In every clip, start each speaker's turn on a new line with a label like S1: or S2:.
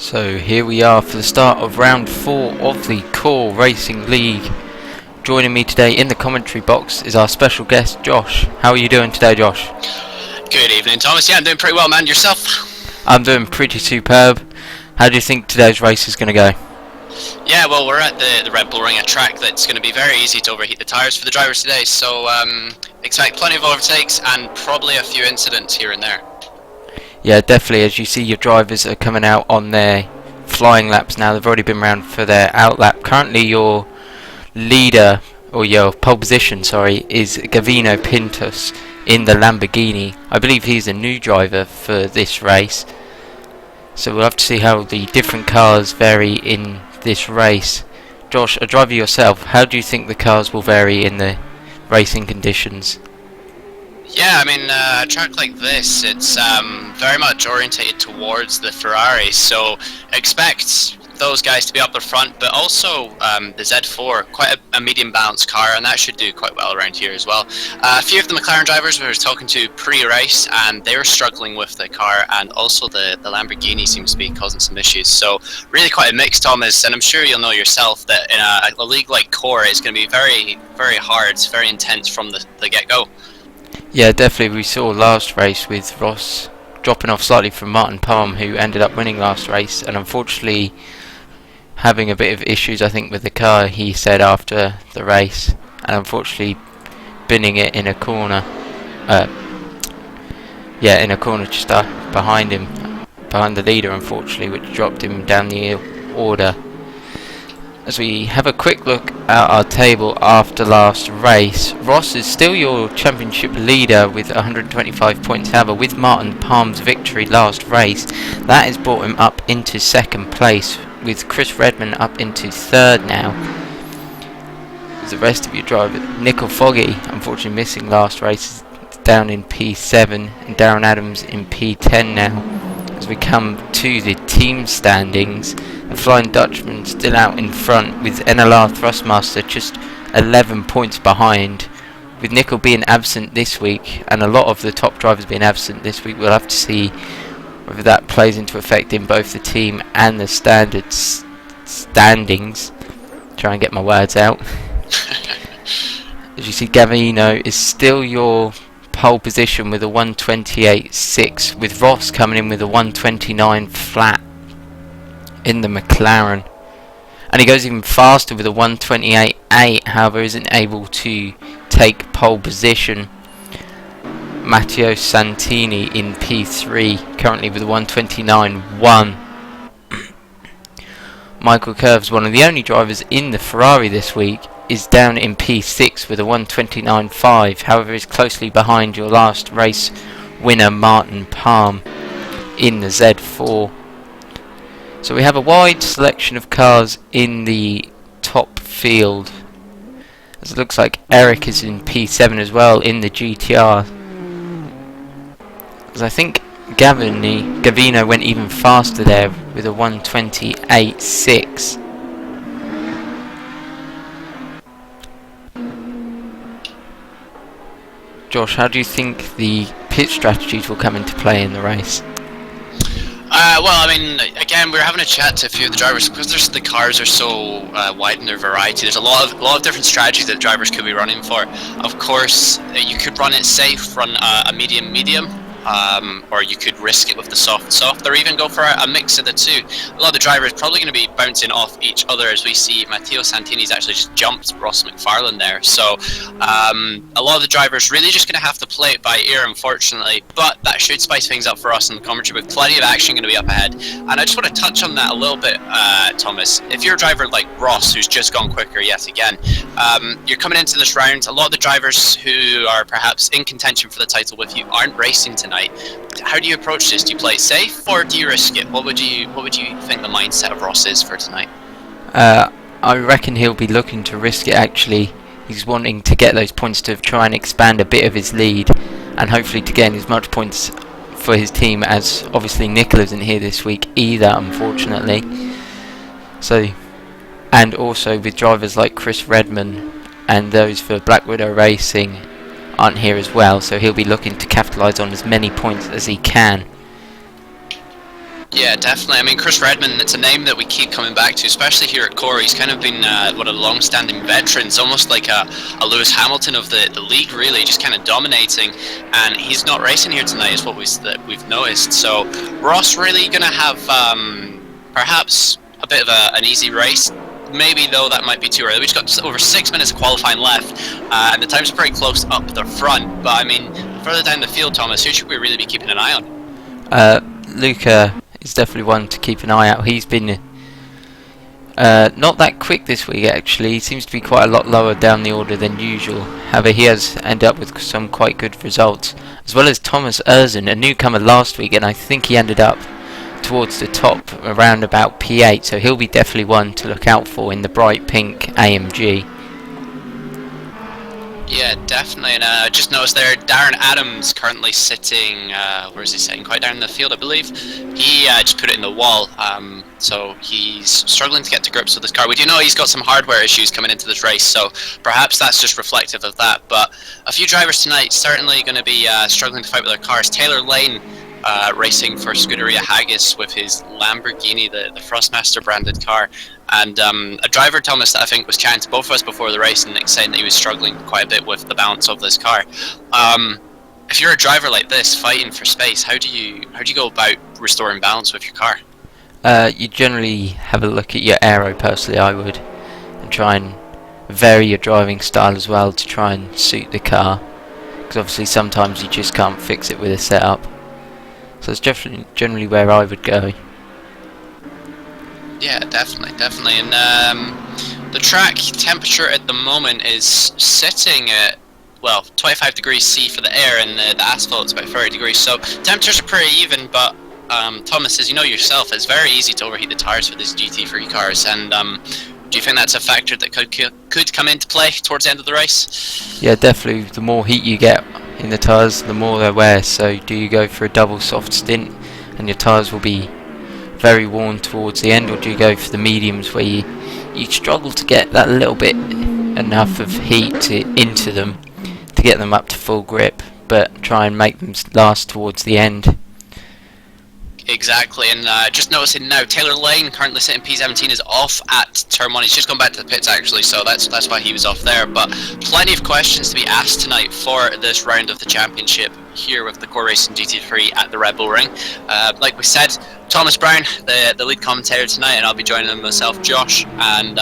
S1: So here we are for the start of round 4 of the Core Racing League. Joining me today in the commentary box is our special guest Josh. How are you doing today, Josh?
S2: Good evening, Thomas. Yeah, I'm doing pretty well, man. Yourself?
S1: I'm doing pretty superb. How do you think today's race is going to go?
S2: Yeah, well, we're at the Red Bull Ring, a track that's going to be very easy to overheat the tyres for the drivers today, so expect plenty of overtakes and probably a few incidents here and there.
S1: Yeah, definitely. As you see, your drivers are coming out on their flying laps now. They've already been round for their out lap. Currently your leader, or your pole position, sorry, is Gavino Pintus in the Lamborghini. I believe he's a new driver for this race. So we'll have to see how the different cars vary in this race. Josh, a driver yourself, how do you think the cars will vary in the racing conditions?
S2: Yeah, I mean, a track like this, it's very much orientated towards the Ferrari, so expect those guys to be up the front, but also the Z4, quite a medium balanced car, and that should do quite well around here as well. A few of the McLaren drivers we were talking to pre-race, and they were struggling with the car, and also the Lamborghini seems to be causing some issues, so really quite a mix, Thomas, and I'm sure you'll know yourself that in a league like Core, it's going to be very, very hard, it's very intense from the get-go.
S1: Yeah, definitely. We saw last race with Ross dropping off slightly from Martin Palm, who ended up winning last race, and unfortunately having a bit of issues, I think, with the car, he said after the race, and unfortunately binning it in a corner. In a corner just behind him, behind the leader, unfortunately, which dropped him down the order. As we have a quick look at our table after last race, Ross is still your championship leader with 125 points. However, with Martin Palm's victory last race, that has brought him up into second place, with Chris Redman up into third now. As the rest of your drivers, Nickel Foggy, unfortunately missing last race, is down in P7, and Darren Adams in P10 now. As we come to the team standings, the Flying Dutchman still out in front, with NLR Thrustmaster just 11 points behind. With Nickel being absent this week, and a lot of the top drivers being absent this week, we'll have to see whether that plays into effect in both the team and the standings. Try and get my words out. As you see, Gavino is still your pole position with a 128.6, with Ross coming in with a 129 flat in the McLaren, and he goes even faster with a 128.8, however isn't able to take pole position. Matteo Santini in P3 currently with a 129.1. Michael Curves, one of the only drivers in the Ferrari this week, is down in P6 with a 129.5, however is closely behind your last race winner Martin Palm in the Z4. So we have a wide selection of cars in the top field, as it looks like Eric is in P7 as well in the GTR, as I think Gavino went even faster there with a 128.6. Josh, how do you think the pit strategies will come into play in the race?
S2: Well, I mean, again, we're having a chat to a few of the drivers because the cars are so wide in their variety. There's a lot of different strategies that drivers could be running for. Of course, you could run it safe, run a medium, or you could risk it with the soft, or even go for a mix of the two. A lot of the drivers probably going to be bouncing off each other, as we see Matteo Santini's actually just jumped Ross McFarlane there. So a lot of the drivers really just going to have to play it by ear, unfortunately, but that should spice things up for us in the commentary with plenty of action going to be up ahead. And I just want to touch on that a little bit, Thomas. If you're a driver like Ross, who's just gone quicker yet again, you're coming into this round, a lot of the drivers who are perhaps in contention for the title with you aren't racing tonight. How do you approach this? Do you play it safe or do you risk it? What would you think the mindset of Ross is for tonight?
S1: I reckon he'll be looking to risk it actually. He's wanting to get those points to try and expand a bit of his lead, and hopefully to gain as much points for his team, as obviously Nickel isn't here this week either, unfortunately. So, and also with drivers like Chris Redman and those for Black Widow Racing aren't here as well, so he'll be looking to capitalise on as many points as he can.
S2: Yeah, definitely. I mean, Chris Redman, it's a name that we keep coming back to, especially here at Core. He's kind of been one of the long-standing veterans, almost like a Lewis Hamilton of the league, really, just kind of dominating. And he's not racing here tonight, is what we've noticed. So Ross really going to have perhaps a bit of an easy race. Maybe, though, that might be too early. We've got just over 6 minutes of qualifying left, and the time's pretty close up the front. But, I mean, further down the field, Thomas, who should we really be keeping an eye on?
S1: Luca is definitely one to keep an eye out. He's been not that quick this week, actually. He seems to be quite a lot lower down the order than usual. However, he has ended up with some quite good results, as well as Thomas Erzin, a newcomer last week, and I think he ended up towards the top around about P8, so he'll be definitely one to look out for in the bright pink AMG.
S2: Yeah, definitely. And I just noticed there, Darren Adams currently sitting, where is he sitting? Quite down in the field, I believe. He just put it in the wall, so he's struggling to get to grips with this car. We do know he's got some hardware issues coming into this race, so perhaps that's just reflective of that. But a few drivers tonight certainly going to be struggling to fight with their cars. Taylor Lane racing for Scuderia Haggis with his Lamborghini, the Frostmaster branded car. And a driver, Thomas, that I think was chatting to both of us before the race and saying that he was struggling quite a bit with the balance of this car. If you're a driver like this fighting for space, how do you go about restoring balance with your car?
S1: You generally have a look at your aero, personally I would, and try and vary your driving style as well to try and suit the car, because obviously sometimes you just can't fix it with a setup. So it's generally where I would go.
S2: Yeah, definitely. And the track temperature at the moment is sitting at, well, 25 degrees C for the air, and the asphalt's about 30 degrees. So temperatures are pretty even, but Thomas, as you know yourself, it's very easy to overheat the tires for these GT3 cars. And do you think that's a factor that could come into play towards the end of the race?
S1: Yeah, definitely. The more heat you get in the tyres, the more they wear. So do you go for a double soft stint and your tyres will be very worn towards the end, or do you go for the mediums where you struggle to get that little bit enough of heat into them to get them up to full grip, but try and make them last towards the end?
S2: Exactly, and just noticing now, Taylor Lane, currently sitting P17, is off at turn 1. He's just gone back to the pits, actually, so that's why he was off there. But plenty of questions to be asked tonight for this round of the championship here with the Core Racing GT3 at the Red Bull Ring. Like we said, Thomas Brown, the lead commentator tonight, and I'll be joining him myself, Josh, and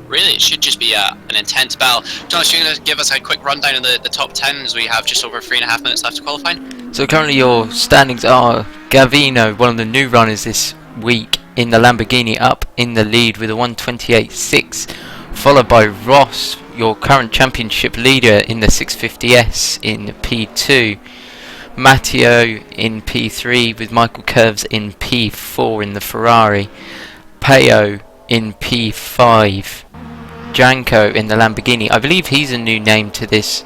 S2: really it should just be an intense battle. Thomas, you're going to give us a quick rundown of the top 10 as we have just over 3.5 minutes left of qualifying?
S1: So currently your standings are Gavino, one of the new runners this week in the Lamborghini, up in the lead with a 128.6, followed by Ross, your current championship leader, in the 650S in P2, Matteo in P3 with Michael Curves in P4 in the Ferrari, Peo in P5, Janko in the Lamborghini. I believe he's a new name to this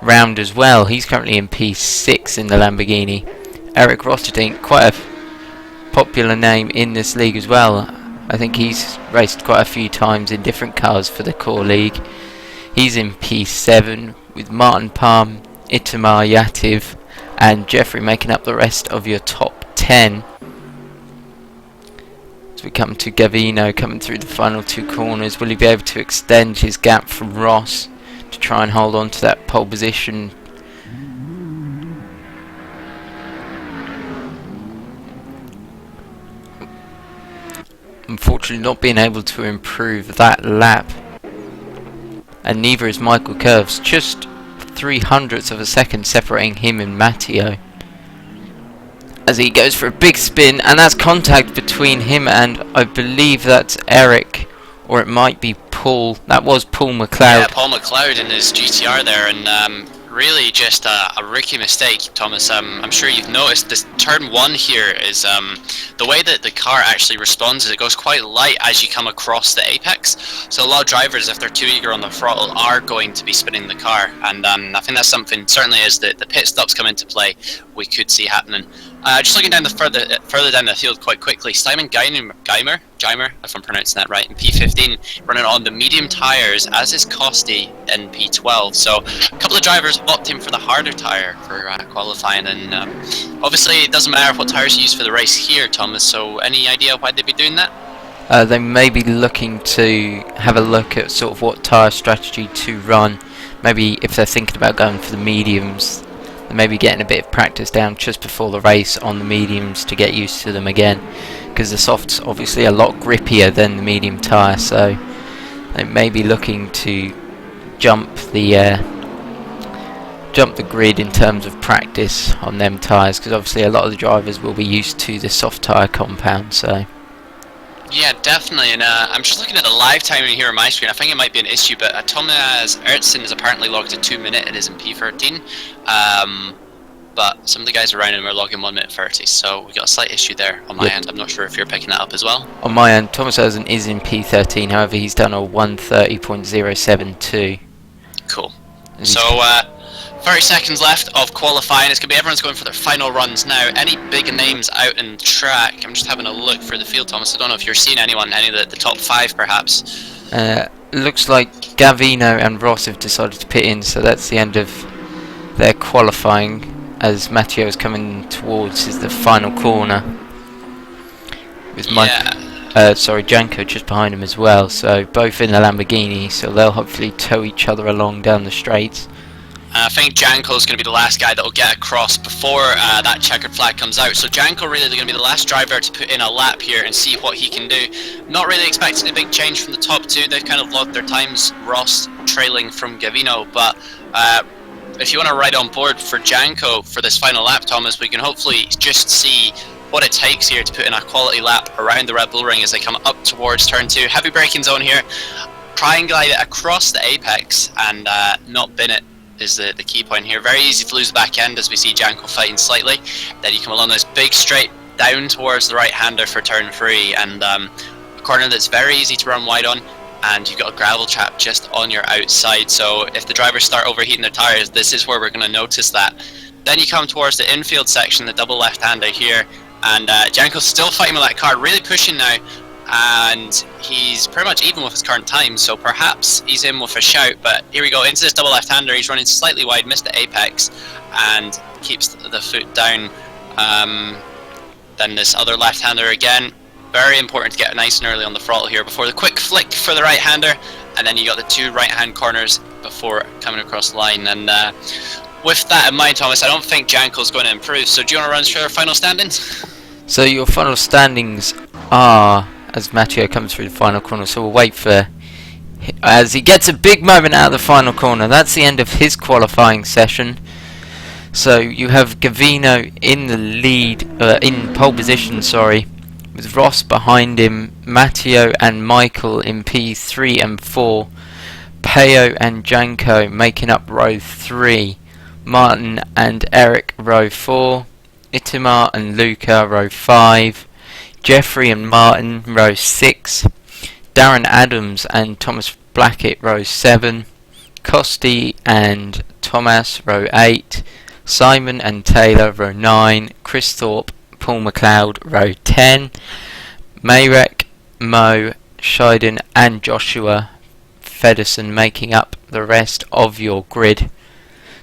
S1: round as well. He's currently in P6 in the Lamborghini. Eric Rotterdink, quite a popular name in this league as well. I think he's raced quite a few times in different cars for the Core League. He's in P7 with Martin Palm, Itamar Yativ and Jeffrey making up the rest of your top 10. As we come to Gavino coming through the final two corners, will he be able to extend his gap from Ross to try and hold on to that pole position? Unfortunately not being able to improve that lap, and neither is Michael Curves, just 0.03 of a second separating him and Matteo, as he goes for a big spin, and that's contact between him and I believe that's Eric, or it might be Paul. That was Paul McLeod.
S2: Yeah, Paul McLeod in his GTR there, and really just a rookie mistake, Thomas. I'm sure you've noticed this turn 1 here is the way that the car actually responds is it goes quite light as you come across the apex. So a lot of drivers, if they're too eager on the throttle, are going to be spinning the car, and I think that's something, certainly as the pit stops come into play, we could see happening. Just looking down the further down the field quite quickly, Simon Geimer, if I'm pronouncing that right, in P15, running on the medium tyres, as is Costy in P12. So a couple of drivers opting for the harder tyre for qualifying, and obviously it doesn't matter what tyres you use for the race here, Thomas. So any idea why they'd be doing that?
S1: They may be looking to have a look at sort of what tyre strategy to run. Maybe if they're thinking about going for the mediums, they may be getting a bit of practice down just before the race on the mediums to get used to them again, because the soft's obviously a lot grippier than the medium tyre, so they may be looking to jump the grid in terms of practice on them tyres, because obviously a lot of the drivers will be used to the soft tyre compound. So
S2: yeah, definitely, and I'm just looking at the live timing here on my screen. I think it might be an issue, but Thomas Ertzen is apparently logged at 2 minutes. It is in P13, but some of the guys around him are logging 1 minute 30, so we got a slight issue there on my end. I'm not sure if you're picking that up as well.
S1: On my end, Thomas Ertzen is in P13, however he's done a 1:30.072.
S2: Cool. So 30 seconds left of qualifying. It's going to be everyone's going for their final runs now. Any big names out in track? I'm just having a look for the field, Thomas. I don't know if you're seeing anyone, any of the top 5 perhaps.
S1: Looks like Gavino and Ross have decided to pit in, so that's the end of their qualifying, as Matteo is coming towards the final corner. With Janko just behind him as well, so both in the Lamborghini, so they'll hopefully tow each other along down the straights.
S2: I think Janko's going to be the last guy that will get across before that checkered flag comes out. So Janko really is going to be the last driver to put in a lap here and see what he can do. Not really expecting a big change from the top 2. They've kind of logged their times, Ross trailing from Gavino. But if you want to ride on board for Janko for this final lap, Thomas, we can hopefully just see what it takes here to put in a quality lap around the Red Bull Ring as they come up towards turn 2. Heavy braking zone here. Try and glide it across the apex and not bin it is the key point here. Very easy to lose the back end as we see Janko fighting slightly. Then you come along this big straight down towards the right hander for turn 3, and a corner that's very easy to run wide on, and you've got a gravel trap just on your outside. So if the drivers start overheating their tyres, this is where we're going to notice that. Then you come towards the infield section, the double left hander here, and Janko's still fighting with that car, really pushing now, and he's pretty much even with his current time, so perhaps he's in with a shout. But here we go into this double left-hander. He's running slightly wide, missed the apex, and keeps the foot down. Then this other left-hander again. Very important to get nice and early on the throttle here before the quick flick for the right-hander, and then you got the 2 right-hand corners before coming across the line. And with that in mind, Thomas, I don't think Janko's going to improve. So do you want to run through our final standings?
S1: So your final standings are, as Matteo comes through the final corner, so we'll wait for as he gets a big moment out of the final corner. That's the end of his qualifying session. So you have Gavino in the lead, in pole position, sorry, with Ross behind him, Matteo and Michael in P3 and 4, Peo and Janko making up row 3, Martin and Eric row 4, Itamar and Luca row 5, Jeffrey and Martin row 6, Darren Adams and Thomas Blackett row 7, Costi and Thomas row 8, Simon and Taylor row 9, Chris Thorpe, Paul McLeod row 10, Mayrek, Mo, Scheiden and Joshua Fedderson making up the rest of your grid.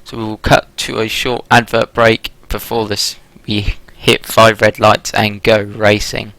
S1: So we will cut to a short advert break before this we hit 5 red lights and go racing.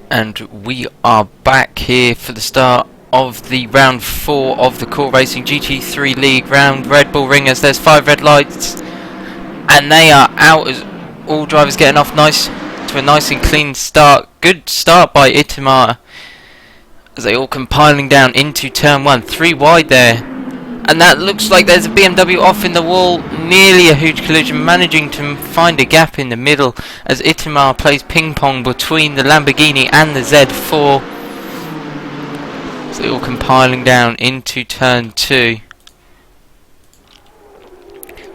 S1: And we are back here for the start of the round 4 of the Core Racing GT3 League round. Red Bull ringers, there's 5 red lights and they are out as all drivers getting off nice to a nice and clean start. Good start by Itamar as they all compiling down into turn 1. 3 wide there, and that looks like there's a BMW off in the wall, nearly a huge collision, managing to find a gap in the middle as Itamar plays ping pong between the Lamborghini and the Z4. So they're all compiling down into turn 2.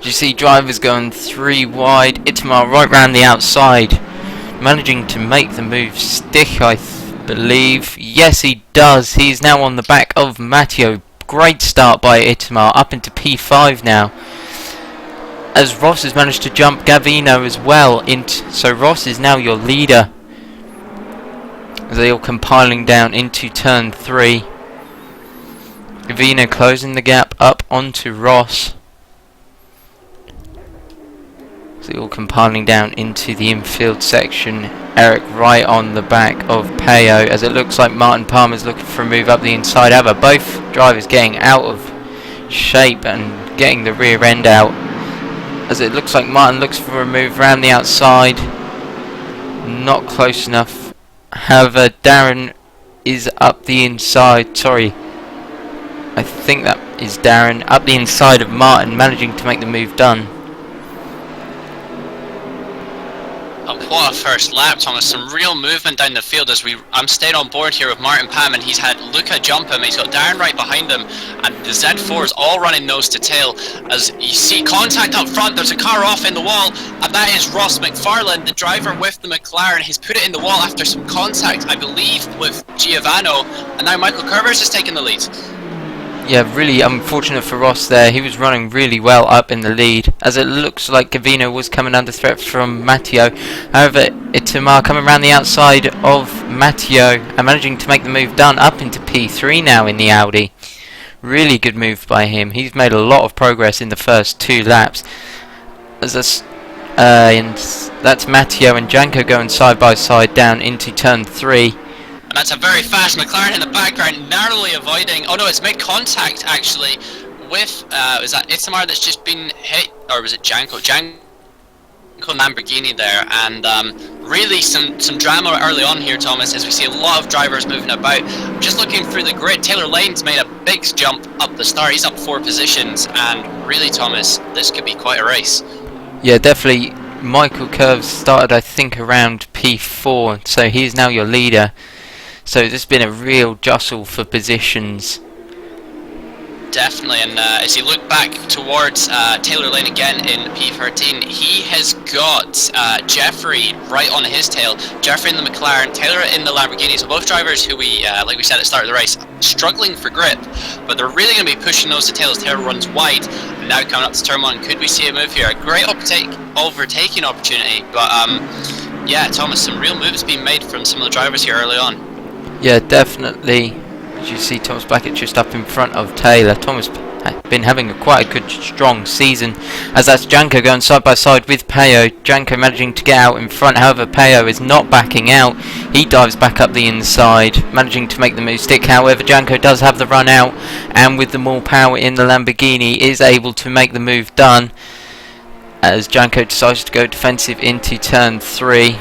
S1: You see drivers going 3 wide, Itamar right round the outside, managing to make the move stick, I believe. Yes, he does. He's now on the back of Matteo. Great start by Itamar, up into P5 now, as Ross has managed to jump Gavino as well. So Ross is now your leader as they all compiling down into turn 3. Gavino closing the gap up onto Ross. So all compiling down into the infield section. Eric right on the back of Peo, as it looks like Martin Palmer's looking for a move up the inside. However, both drivers getting out of shape and getting the rear end out, as it looks like Martin looks for a move around the outside. Not close enough. However, Darren is up the inside. Sorry, I think that is Darren up the inside of Martin, managing to make the move done.
S2: What a first lap, Thomas. Some real movement down the field as I'm staying on board here with Martin Pam, and he's had Luca jump him, he's got Darren right behind him, and the Z4 is all running nose to tail. As you see contact up front, there's a car off in the wall, and that is Ross McFarlane, the driver with the McLaren. He's put it in the wall after some contact, I believe, with Giovanni, and now Michael Curvers is taking the lead.
S1: Yeah, really unfortunate for Ross there. He was running really well up in the lead, as it looks like Gavino was coming under threat from Matteo. However, Itamar coming around the outside of Matteo and managing to make the move done up into P3 now in the Audi. Really good move by him. He's made a lot of progress in the first 2 laps. As this, and that's Matteo and Janko going side by side down into turn 3.
S2: And that's a very fast McLaren in the background, narrowly avoiding... Oh no, it's made contact actually with... is that Itamar that's just been hit? Or was it Janko? Janko Lamborghini there. And really some drama early on here, Thomas, as we see a lot of drivers moving about. Just looking through the grid, Taylor Lane's made a big jump up the start. He's up 4 positions. And really, Thomas, this could be quite a race.
S1: Yeah, definitely. Michael Curves started, I think, around P4. So he's now your leader. So there's been a real jostle for positions.
S2: Definitely, and as you look back towards Taylor Lane again in P13, he has got Jeffrey right on his tail. Jeffrey in the McLaren, Taylor in the Lamborghini. So both drivers who we, like we said at the start of the race, struggling for grip, but they're really going to be pushing nose to tail as Taylor runs wide. And now coming up to turn 1, could we see a move here? A great overtaking opportunity, but yeah, Thomas, some real moves being made from some of the drivers here early on.
S1: Yeah, definitely. As you see, Thomas Blackett just up in front of Taylor. Thomas has been having quite a good, strong season. As that's Janko going side by side with Peo. Janko managing to get out in front. However, Peo is not backing out. He dives back up the inside, managing to make the move stick. However, Janko does have the run out, and with the more power in the Lamborghini, is able to make the move done. As Janko decides to go defensive into turn 3.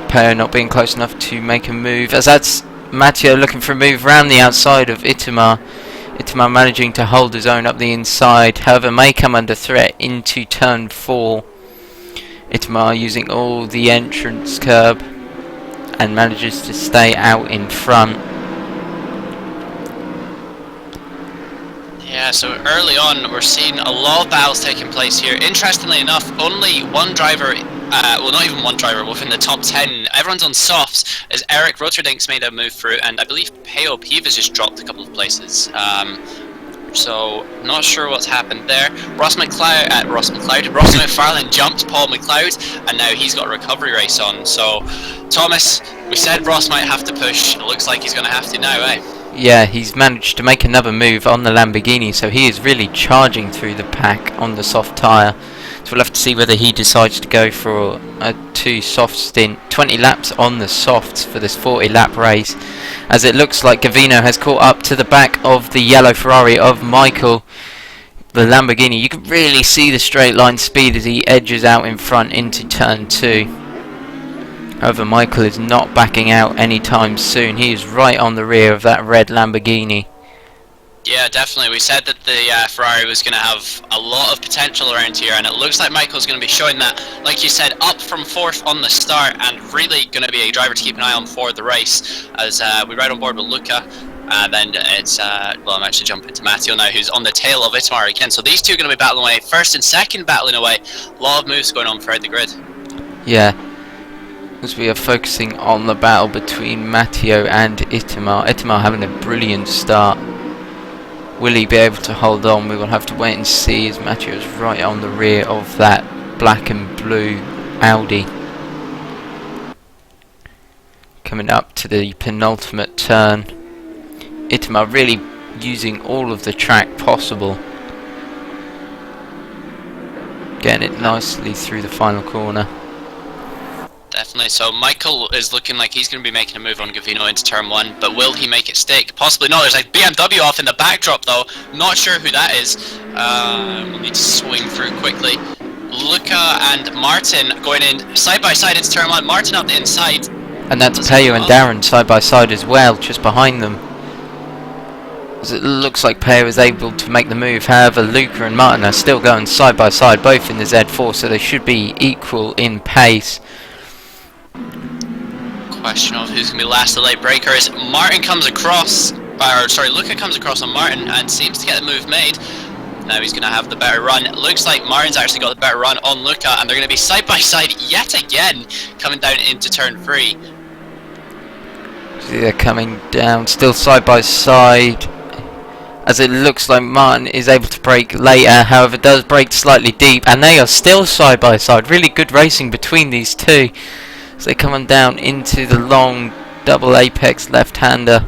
S1: Peo not being close enough to make a move, as that's Matteo looking for a move around the outside of Itamar. Itamar managing to hold his own up the inside, however may come under threat into turn 4. Itamar using all the entrance curb and manages to stay out in front.
S2: Yeah, so early on we're seeing a lot of battles taking place here. Interestingly enough, only one driver, well not even one driver, within the top 10, everyone's on softs, as Eric Rotterdink's made a move through, and I believe Peo Piva's just dropped a couple of places. So, not sure what's happened there. Ross McFarlane jumped Paul McLeod, and now he's got a recovery race on. So, Thomas, we said Ross might have to push. It looks like he's going to have to now, eh?
S1: Yeah, he's managed to make another move on the Lamborghini, so he is really charging through the pack on the soft tyre. So we'll have to see whether he decides to go for a 2 soft stint, 20 laps on the softs for this 40 lap race, as it looks like Gavino has caught up to the back of the yellow Ferrari of Michael, the Lamborghini. You can really see the straight line speed as he edges out in front into turn 2. However, Michael is not backing out anytime soon. He is right on the rear of that red Lamborghini.
S2: Yeah, definitely. We said that the Ferrari was going to have a lot of potential around here, and it looks like Michael's going to be showing that, like you said, up from 4th on the start, and really going to be a driver to keep an eye on for the race, as we ride on board with Luca. Then it's, well, I'm actually jumping to Matteo now, who's on the tail of Itamar again. So these two are going to be battling away. First and second battling away. A lot of moves going on throughout the grid.
S1: Yeah, as we are focusing on the battle between Matteo and Itamar. Itamar having a brilliant start. Will he be able to hold on? We will have to wait and see, as Matteo is right on the rear of that black and blue Audi. Coming up to the penultimate turn. Itamar really using all of the track possible. Getting it nicely through the final corner.
S2: Definitely. So Michael is looking like he's going to be making a move on Gavino into turn 1, but will he make it stick? Possibly not. There's like BMW off in the backdrop though. Not sure who that is. We'll need to swing through quickly. Luca and Martin going in side by side into turn 1. Martin up the inside.
S1: And that's Peyo and Darren side by side as well, just behind them. As it looks like Peyo is able to make the move. However, Luca and Martin are still going side by side, both in the Z4, so they should be equal in pace.
S2: Question of who's going to be last. The late breaker is Martin comes across, or sorry, Luca comes across on Martin and seems to get the move made. Now he's going to have the better run. It looks like Martin's actually got the better run on Luca, and they're going to be side by side yet again, coming down into turn 3.
S1: See, they're coming down, still side by side, as it looks like Martin is able to brake later, however does brake slightly deep, and they are still side by side. Really good racing between these two. So they come on down into the long double apex left-hander.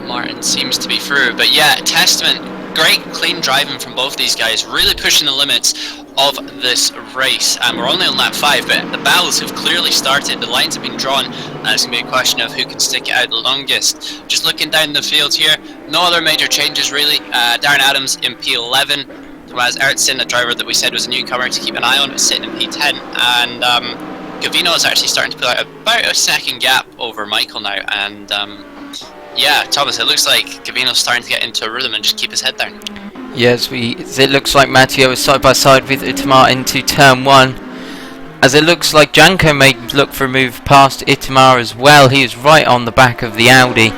S2: Martin seems to be through, but yeah, testament, great clean driving from both these guys, really pushing the limits of this race. And we're only on lap 5, but the battles have clearly started, the lines have been drawn, and it's going to be a question of who can stick it out the longest. Just looking down the field here, no other major changes really. Darren Adams in P11. Tomas Ertsen, a driver that we said was a newcomer to keep an eye on, is sitting in P10, and Gavino is actually starting to put out about a second gap over Michael now, and yeah, Thomas, it looks like Gavino's starting to get into a rhythm and just keep his head down.
S1: Yes, it looks like Matteo is side by side with Itamar into turn 1, as it looks like Janko may look for a move past Itamar as well. He is right on the back of the Audi.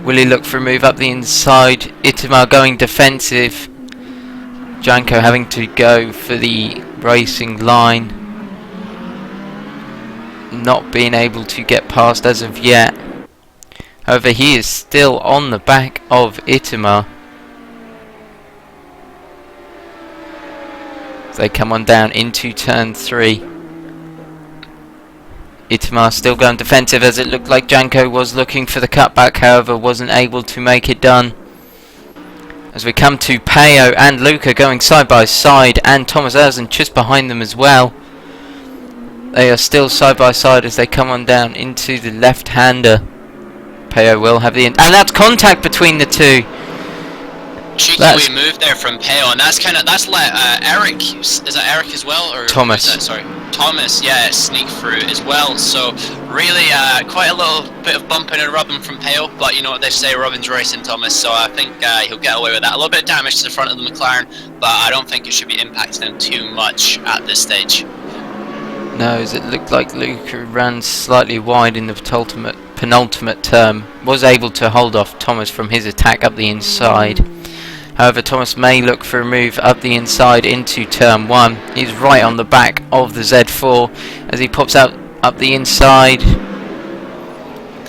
S1: Will he look for a move up the inside? Itamar going defensive. Janko having to go for the racing line. Not being able to get past as of yet. However, he is still on the back of Itamar. They come on down into turn 3. Itamar still going defensive, as it looked like Janko was looking for the cutback, however wasn't able to make it done. As we come to Peyo and Luca going side by side, and Thomas Erzen just behind them as well. They are still side by side as they come on down into the left-hander. Peyo will have the and that's contact between the two.
S2: Cheeky wee move there from Peyo, and that's let Eric, is that Eric as well, or
S1: Thomas?
S2: Sorry, Thomas, yeah, sneak through as well. So really, quite a little bit of bumping and rubbing from Peyo, but you know what they say, rubbing's racing, Thomas. So I think he'll get away with that. A little bit of damage to the front of the McLaren, but I don't think it should be impacting him too much at this stage.
S1: No, as it looked like Luca ran slightly wide in the penultimate term, was able to hold off Thomas from his attack up the inside. However, Thomas may look for a move up the inside into turn 1. He's right on the back of the Z4 as he pops out up the inside.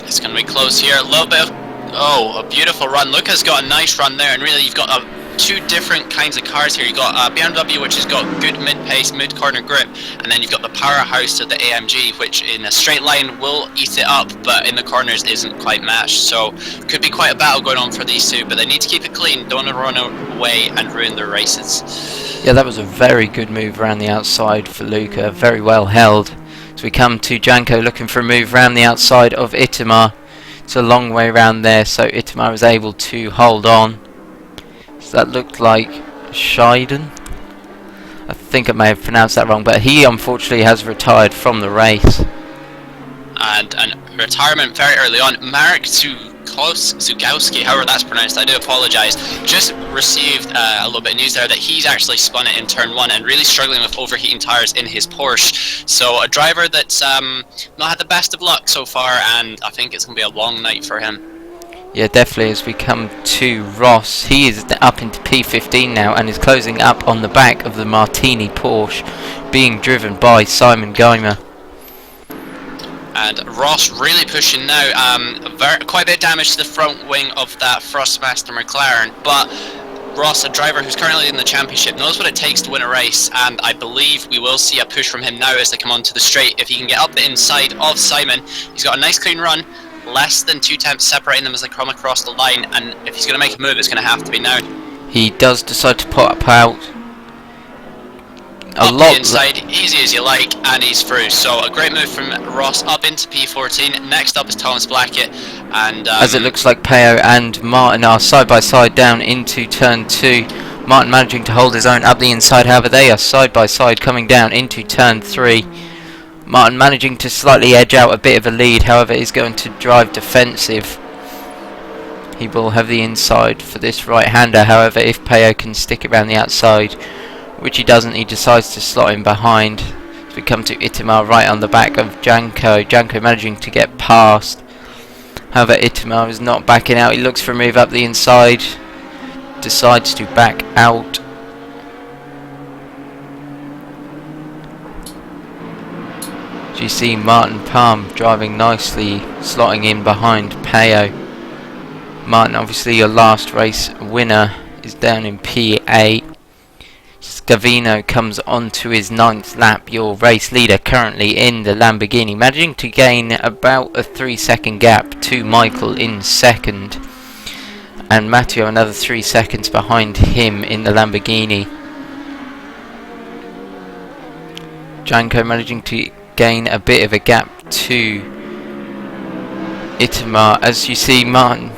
S2: It's going to be close here. A little bit of, a beautiful run. Luca's got a nice run there, and really you've got a two different kinds of cars here. You've got BMW, which has got good mid-pace, mid-corner grip, and then you've got the powerhouse of the AMG, which in a straight line will eat it up, but in the corners isn't quite matched. So could be quite a battle going on for these two, but they need to keep it clean, don't want to run away and ruin their races.
S1: Yeah, that was a very good move around the outside for Luca, very well held. So we come to Janko looking for a move around the outside of Itamar. It's a long way around there, so Itamar was able to hold on. So that looked like Scheiden. I think I may have pronounced that wrong, but he unfortunately has retired from the race.
S2: And retirement very early on. Marek Zugowski, however that's pronounced, I do apologise, just received a little bit of news there that he's actually spun it in turn 1 and really struggling with overheating tyres in his Porsche. So a driver that's not had the best of luck so far, and I think it's going to be a long night for him.
S1: Yeah, definitely. As we come to Ross, he is up into P15 now and is closing up on the back of the Martini Porsche, being driven by Simon Geimer.
S2: And Ross really pushing now, quite a bit of damage to the front wing of that Frostmaster McLaren, but Ross, a driver who's currently in the championship, knows what it takes to win a race, and I believe we will see a push from him now as they come onto the straight. If he can get up the inside of Simon, he's got a nice clean run, less than 2 tenths separating them as they come across the line, and if he's going to make a move, it's going to have to be now.
S1: He does decide to put up out.
S2: Up the inside, easy as you like, and he's through. So a great move from Ross up into P14. Next up is Thomas Blackett, and
S1: as it looks like Peo and Martin are side by side down into turn 2. Martin managing to hold his own up the inside, however they are side by side coming down into turn 3. Martin managing to slightly edge out a bit of a lead, however is going to drive defensive. He will have the inside for this right-hander, however if Peo can stick it around the outside, which he doesn't, he decides to slot in behind. As we come to Itamar right on the back of Janko. Janko managing to get past. However, Itamar is not backing out. He looks for a move up the inside. Decides to back out. As you see Martin Palm driving nicely, slotting in behind Peo. Martin, obviously your last race winner, is down in P8. Scavino comes on to his 9th lap, your race leader currently in the Lamborghini, managing to gain about a 3-second gap to Michael in 2nd, and Matteo another 3 seconds behind him in the Lamborghini. Janko managing to gain a bit of a gap to Itamar, as you see Martin,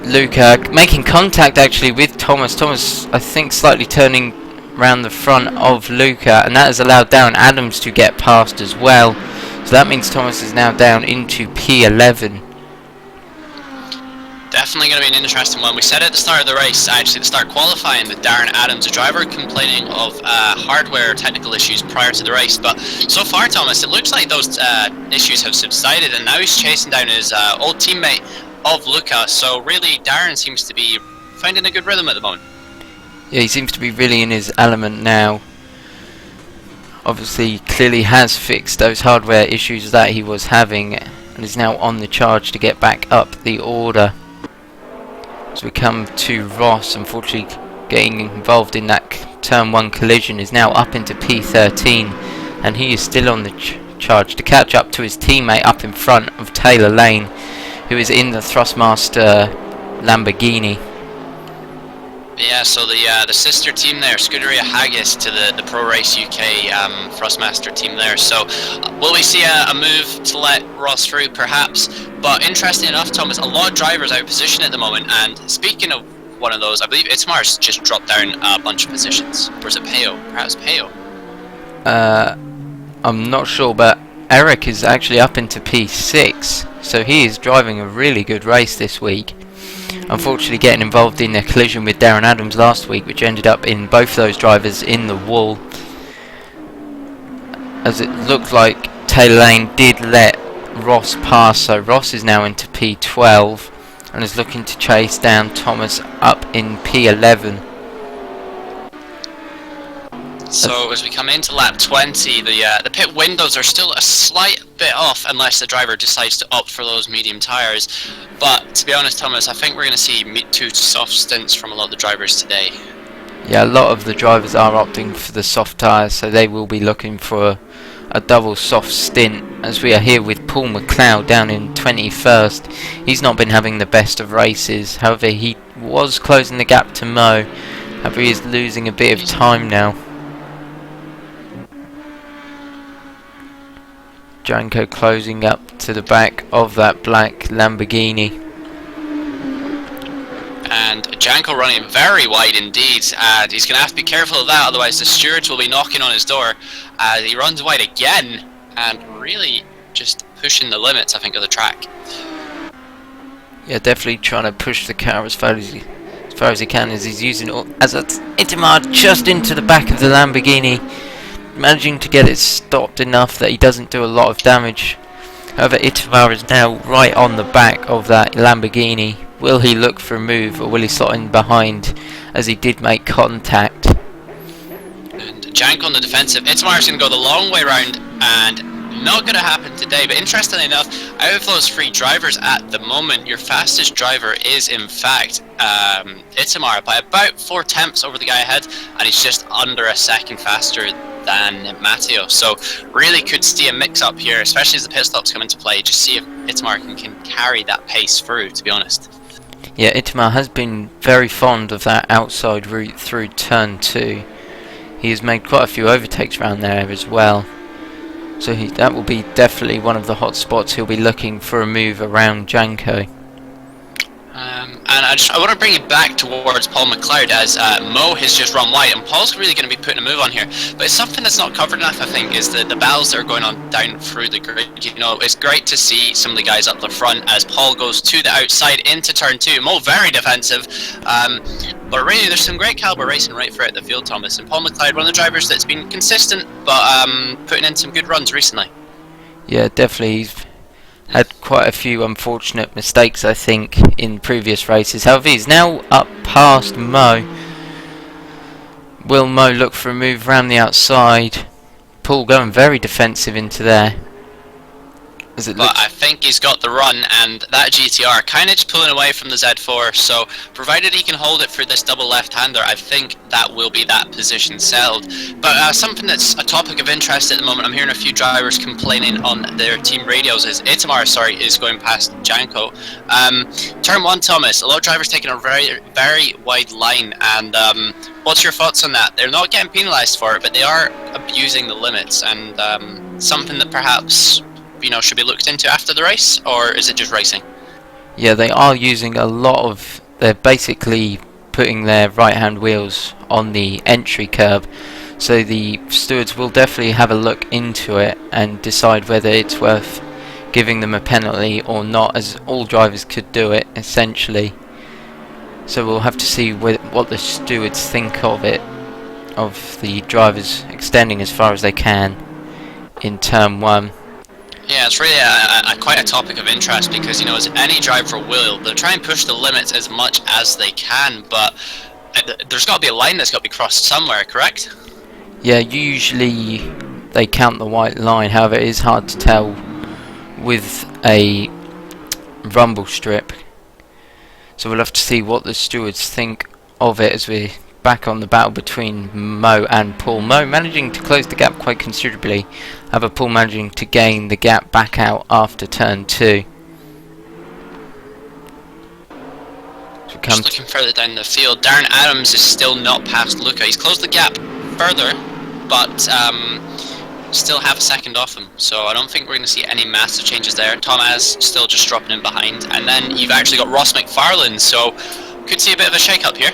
S1: Luca making contact actually with Thomas. Thomas I think slightly turning round the front of Luca, and that has allowed Darren Adams to get past as well. So that means Thomas is now down into P11.
S2: Definitely going to be an interesting one. We said at the start of the race, actually the start qualifying, that Darren Adams, a driver complaining of hardware technical issues prior to the race, but so far Thomas, it looks like those issues have subsided, and now he's chasing down his old teammate of Luca. So really Darren seems to be finding a good rhythm at the moment.
S1: Yeah, he seems to be really in his element now. Obviously, clearly has fixed those hardware issues that he was having, and is now on the charge to get back up the order. As we come to Ross, unfortunately getting involved in that turn 1 collision, is now up into P13, and he is still on the charge to catch up to his teammate up in front of Taylor Lane, who is in the Thrustmaster Lamborghini.
S2: Yeah, so the sister team there, Scuderia Haggis, to the Pro Race UK Thrustmaster team there. So will we see a move to let Ross through perhaps? But interesting enough, Thomas, a lot of drivers out of position at the moment, and speaking of one of those, I believe Itzmar's just dropped down a bunch of positions. Or is it Peo? Perhaps Peo?
S1: I'm not sure, but Eric is actually up into P6, so he is driving a really good race this week. Unfortunately getting involved in a collision with Darren Adams last week, which ended up in both those drivers in the wall, as it looked like Taylor Lane did let Ross pass, so Ross is now into P12 and is looking to chase down Thomas up in P11.
S2: So as we come into lap 20, the pit windows are still a slight bit off unless the driver decides to opt for those medium tyres. But to be honest, Thomas, I think we're going to see two soft stints from a lot of the drivers today.
S1: Yeah, a lot of the drivers are opting for the soft tyres, so they will be looking for a double soft stint, as we are here with Paul McLeod down in 21st. He's not been having the best of races, however he was closing the gap to Mo, however he is losing a bit of time now. Janko closing up to the back of that black Lamborghini.
S2: And Janko running very wide indeed, and he's going to have to be careful of that, otherwise the stewards will be knocking on his door. He runs wide again, and really just pushing the limits, I think, of the track.
S1: Yeah, definitely trying to push the car as far as he can, as he's using it as Itamar just into the back of the Lamborghini, managing to get it stopped enough that he doesn't do a lot of damage. However, Itamar is now right on the back of that Lamborghini. Will he look for a move, or will he slot in behind, as he did make contact?
S2: And Janko on the defensive. Itamar's going to go the long way round, and not going to happen today. But interestingly enough, out of those three drivers at the moment, your fastest driver is in fact Itamar by about 4 tenths over the guy ahead, and he's just under a second faster than Matteo. So really could see a mix up here, especially as the pit stops come into play. Just see if Itamar can carry that pace through, to be honest.
S1: Yeah, Itamar has been very fond of that outside route through turn 2. He has made quite a few overtakes around there as well. So that will be definitely one of the hot spots. He'll be looking for a move around Janko.
S2: And I want to bring it back towards Paul McLeod, as Mo has just run wide, and Paul's really going to be putting a move on here. But it's something that's not covered enough, I think, is the battles that are going on down through the grid. You know, it's great to see some of the guys up the front as Paul goes to the outside into turn 2. Mo very defensive, but really there's some great caliber racing right throughout the field, Thomas. And Paul McLeod, one of the drivers that's been consistent, but putting in some good runs recently.
S1: Yeah, definitely. He's had quite a few unfortunate mistakes, I think, in previous races. However, he's now up past Mo. Will Mo look for a move around the outside? Paul going very defensive into there.
S2: But I think he's got the run, and that GTR kind of just pulling away from the Z4, so provided he can hold it for this double left-hander, I think that will be that position settled. But something that's a topic of interest at the moment, I'm hearing a few drivers complaining on their team radios, is Itamar, is going past Janko. Turn 1, Thomas, a lot of drivers taking a very, very wide line, and what's your thoughts on that? They're not getting penalised for it, but they are abusing the limits, and something that perhaps should be looked into after the race, or is it just racing?
S1: Yeah, they are using a lot of... They're basically putting their right-hand wheels on the entry curb, so the stewards will definitely have a look into it and decide whether it's worth giving them a penalty or not, as all drivers could do it, essentially. So we'll have to see what the stewards think of it, of the drivers extending as far as they can in turn 1.
S2: Yeah, it's really quite a topic of interest, because as any driver will, they'll try and push the limits as much as they can, but there's got to be a line that's got to be crossed somewhere, correct?
S1: Yeah, usually they count the white line, however it is hard to tell with a rumble strip. So we'll have to see what the stewards think of it as we're back on the battle between Mo and Paul. Mo managing to close the gap quite considerably, however Paul managing to gain the gap back out after turn 2. So
S2: just looking further down the field, Darren Adams is still not past Luca. He's closed the gap further, but still half a second off him, so I don't think we're going to see any massive changes there. Thomas still just dropping in behind, and then you've actually got Ross McFarlane, so could see a bit of a shake-up here.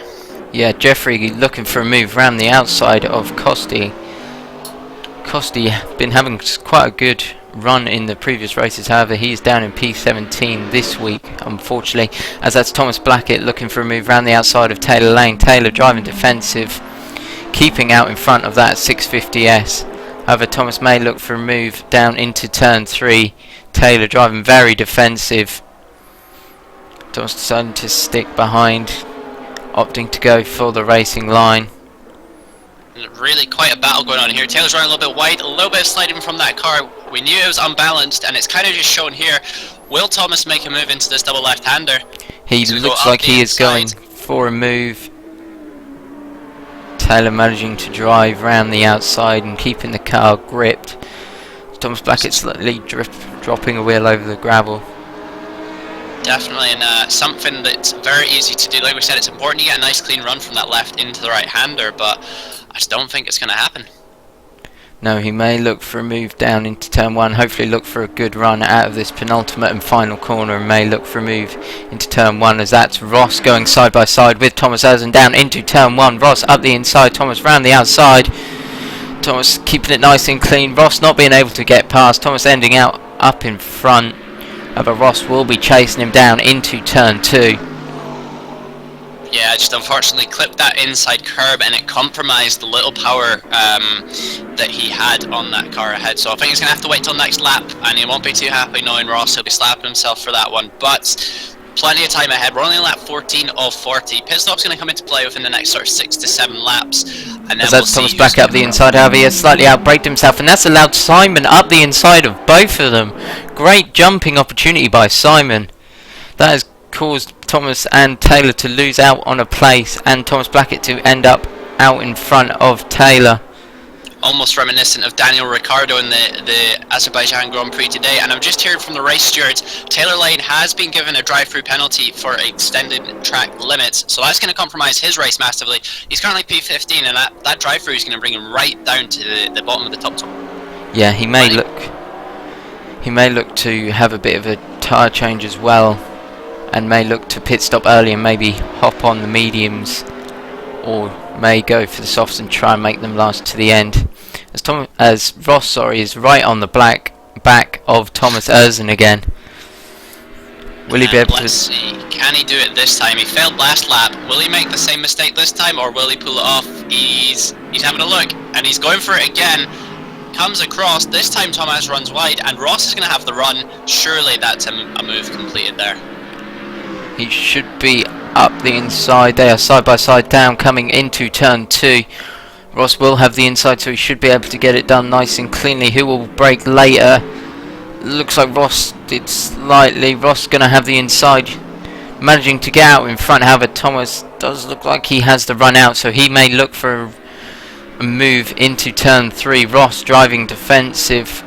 S1: Yeah, Jeffrey looking for a move around the outside of Costi. Costi been having quite a good run in the previous races, however he's down in P17 this week, unfortunately, as that's Thomas Blackett looking for a move around the outside of Taylor Lane. Taylor driving defensive, keeping out in front of that 650S. However, Thomas may look for a move down into turn 3. Taylor driving very defensive. Thomas deciding to stick behind, opting to go for the racing line.
S2: Really quite a battle going on here. Taylor's running a little bit wide, a little bit of sliding from that car. We knew it was unbalanced, and it's kind of just shown here. Will Thomas make a move into this double left-hander?
S1: He looks like he is going for a move. Taylor managing to drive round the outside and keeping the car gripped. Thomas Blackett slightly dropping a wheel over the gravel.
S2: Definitely, and something that's very easy to do. Like we said, it's important to get a nice clean run from that left into the right-hander, but I just don't think it's going to happen.
S1: No, he may look for a move down into turn 1, hopefully look for a good run out of this penultimate and final corner, and may look for a move into turn 1, as that's Ross going side by side with Thomas Erzen down into turn 1. Ross up the inside, Thomas round the outside. Thomas keeping it nice and clean, Ross not being able to get past, Thomas ending out up in front. But Ross will be chasing him down into turn 2.
S2: Yeah, just unfortunately clipped that inside curb, and it compromised the little power that he had on that car ahead. So I think he's going to have to wait till next lap, and he won't be too happy knowing Ross. He'll be slapping himself for that one. But plenty of time ahead. We're only on lap 14 of 40. Pit stop's going to come into play within the next sort of 6 to 7 laps. And then
S1: that's Thomas Black up the inside. However, he has slightly outbraked himself, and that's allowed Simon up the inside of both of them. Great jumping opportunity by Simon. That has caused Thomas and Taylor to lose out on a place, and Thomas Blackett to end up out in front of Taylor.
S2: Almost reminiscent of Daniel Ricciardo in the Azerbaijan Grand Prix today. And I'm just hearing from the race stewards, Taylor Lane has been given a drive-through penalty for extended track limits, so that's going to compromise his race massively. He's currently P15, and that drive-through is going to bring him right down to the bottom of the top. Yeah,
S1: he may look to have a bit of a tyre change as well, and may look to pit stop early and maybe hop on the mediums, or may go for the softs and try and make them last to the end. As Ross is right on the back of Thomas Erzen again. Will he be able to...
S2: Let's see, can he do it this time? He failed last lap. Will he make the same mistake this time, or will he pull it off? He's having a look, and he's going for it again. Comes across, this time Thomas runs wide, and Ross is going to have the run. Surely that's a move completed there.
S1: He should be up the inside. They are side by side down coming into turn 2. Ross will have the inside, so he should be able to get it done nice and cleanly. Who will brake later? Looks like Ross did slightly. Ross going to have the inside, managing to get out in front. However, Thomas does look like he has the run out, so he may look for a move into turn 3. Ross driving defensive,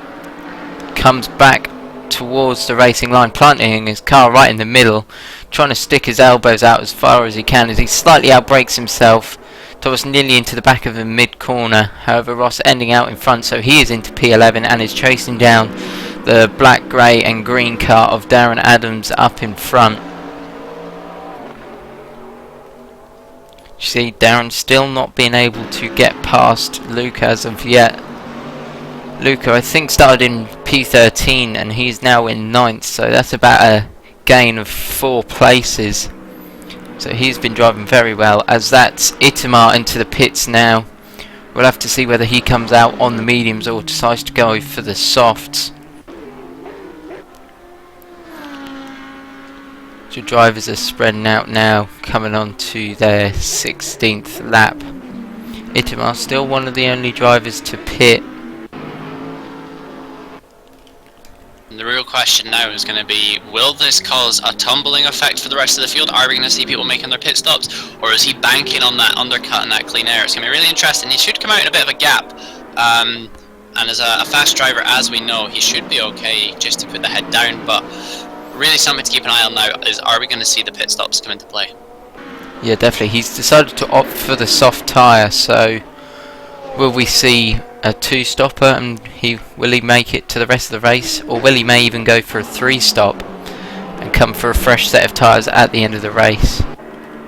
S1: comes back towards the racing line, planting his car right in the middle, trying to stick his elbows out as far as he can as he slightly outbrakes himself. Thomas nearly into the back of the mid corner. However, Ross ending out in front, so he is into P11 and is chasing down the black, grey and green car of Darren Adams up in front. You see Darren still not being able to get past Luca as of yet. Luca, I think, started in P13 and he's now in 9th, so that's about a gain of 4 places. So he's been driving very well, as that's Itamar into the pits now. We'll have to see whether he comes out on the mediums or decides to go for the softs. So drivers are spreading out now, coming on to their 16th lap. Itamar still one of the only drivers to pit.
S2: And the real question now is going to be, will this cause a tumbling effect for the rest of the field? Are we going to see people making their pit stops, or is he banking on that undercut and that clean air? It's going to be really interesting. He should come out in a bit of a gap, and as a fast driver, as we know, he should be okay just to put the head down, but really something to keep an eye on now is, are we going to see the pit stops come into play?
S1: Yeah, definitely. He's decided to opt for the soft tyre, so will we see a 2-stopper, and will he make it to the rest of the race, or will he may even go for a 3-stop and come for a fresh set of tyres at the end of the race?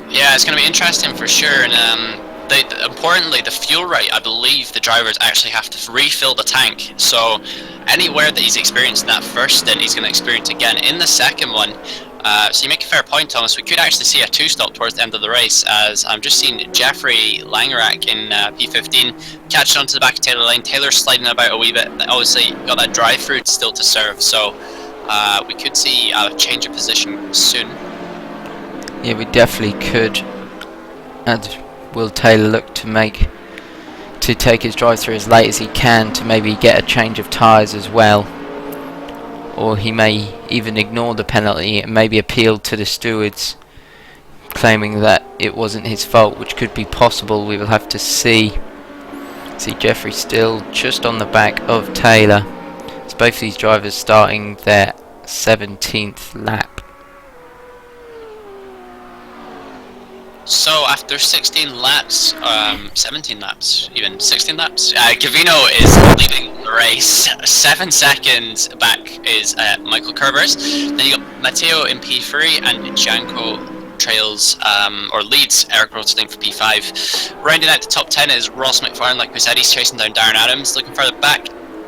S2: Yeah, it's going to be interesting for sure, and importantly, the fuel rate, I believe the drivers actually have to refill the tank, so anywhere that he's experienced in that first stint, he's going to experience again in the second one. So you make a fair point, Thomas. We could actually see a 2-stop towards the end of the race, as I'm just seeing Jeffrey Langerak in P15 catching onto the back of Taylor Lane. Taylor's sliding about a wee bit. Obviously, got that drive-through still to serve, so we could see a change of position soon. Yeah,
S1: we definitely could. And will Taylor look to make to take his drive through as late as he can to maybe get a change of tyres as well. Or he may even ignore the penalty and maybe appeal to the stewards, claiming that it wasn't his fault, which could be possible. We will have to see. See Jeffrey still just on the back of Taylor. It's both these drivers starting their 17th lap.
S2: So after 16 laps, 17 laps, even 16 laps, Gavino is leading the race. 7 seconds back is Michael Kerbers. Then you got Matteo in P3 and Janko trails or leads Eric Rotting for P5. Rounding out the top 10 is Ross McFarlane. Like we said, he's chasing down Darren Adams. Looking further back,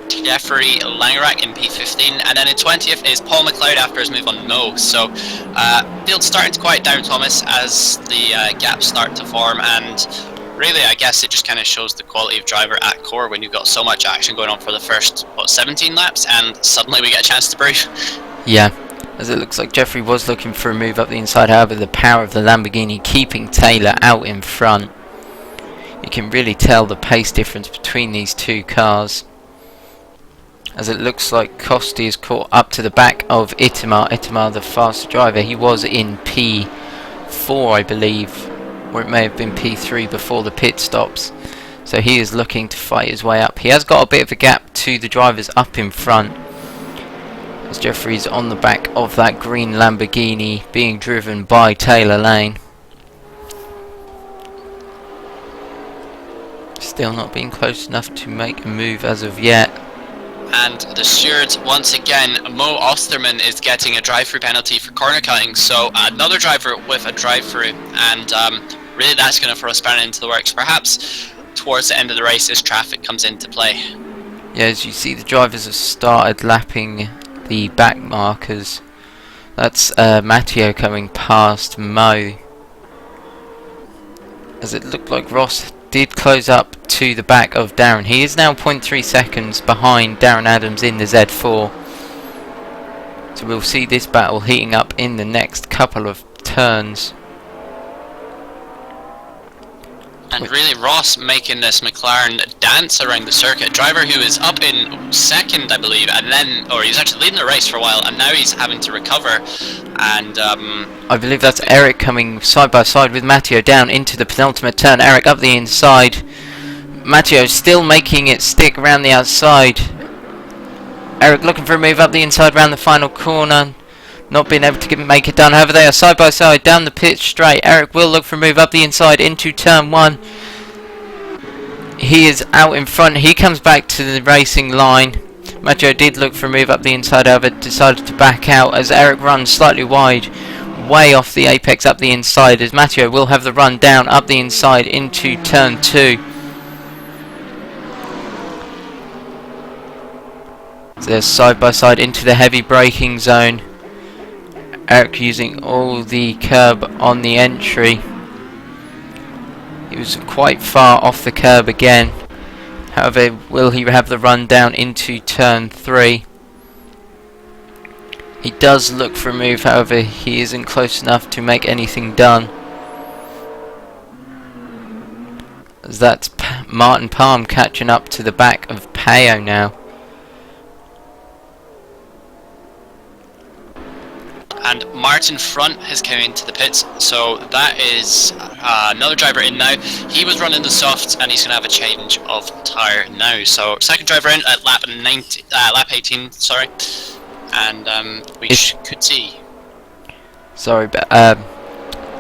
S2: Jeffrey Langerak in P15, and then in 20th is Paul McLeod after his move on Mo. So field starting to quiet down, Thomas, as the gaps start to form, and really I guess it just kind of shows the quality of driver at core when you've got so much action going on for the first 17 laps, and suddenly we get a chance to breathe.
S1: Yeah, as it looks like Jeffrey was looking for a move up the inside. However, the power of the Lamborghini keeping Taylor out in front. You can really tell the pace difference between these two cars, as it looks like Costi is caught up to the back of Itamar. Itamar, the faster driver, he was in P4 I believe, or it may have been P3 before the pit stops, so he is looking to fight his way up. He has got a bit of a gap to the drivers up in front, as Jeffrey's on the back of that green Lamborghini being driven by Taylor Lane. Still not being close enough to make a move as of yet.
S2: And the stewards, once again, Mo Osterman is getting a drive-through penalty for corner cutting, so another driver with a drive-through, and really that's going to throw a spanner into the works, perhaps towards the end of the race as traffic comes into play.
S1: Yeah, as you see, the drivers have started lapping the back markers. That's Matteo coming past Mo, as it looked like Ross did close up to the back of Darren. He is now 0.3 seconds behind Darren Adams in the Z4. So we'll see this battle heating up in the next couple of turns.
S2: And really Ross making this McLaren dance around the circuit. Driver who is up in second, I believe, and then, or he's actually leading the race for a while, and now he's having to recover. And
S1: I believe that's Eric coming side by side with Matteo down into the penultimate turn. Eric up the inside. Matteo still making it stick around the outside. Eric looking for a move up the inside around the final corner. Not being able to make it done. However, they are side by side down the pitch straight. Eric will look for a move up the inside into turn 1. He is out in front. He comes back to the racing line. Matteo did look for a move up the inside, however decided to back out as Eric runs slightly wide, way off the apex up the inside, as Matteo will have the run down up the inside into turn 2. So they're side by side into the heavy braking zone. Eric using all the curb on the entry. He was quite far off the curb again. However, will he have the run down into turn 3? He does look for a move, however he isn't close enough to make anything done. As that's Martin Palm catching up to the back of Payo now.
S2: And Martin Front has come into the pits, so that is another driver in now. He was running the softs, and he's going to have a change of tyre now. So second driver in at lap 18, sorry, and we could see.
S1: Sorry, but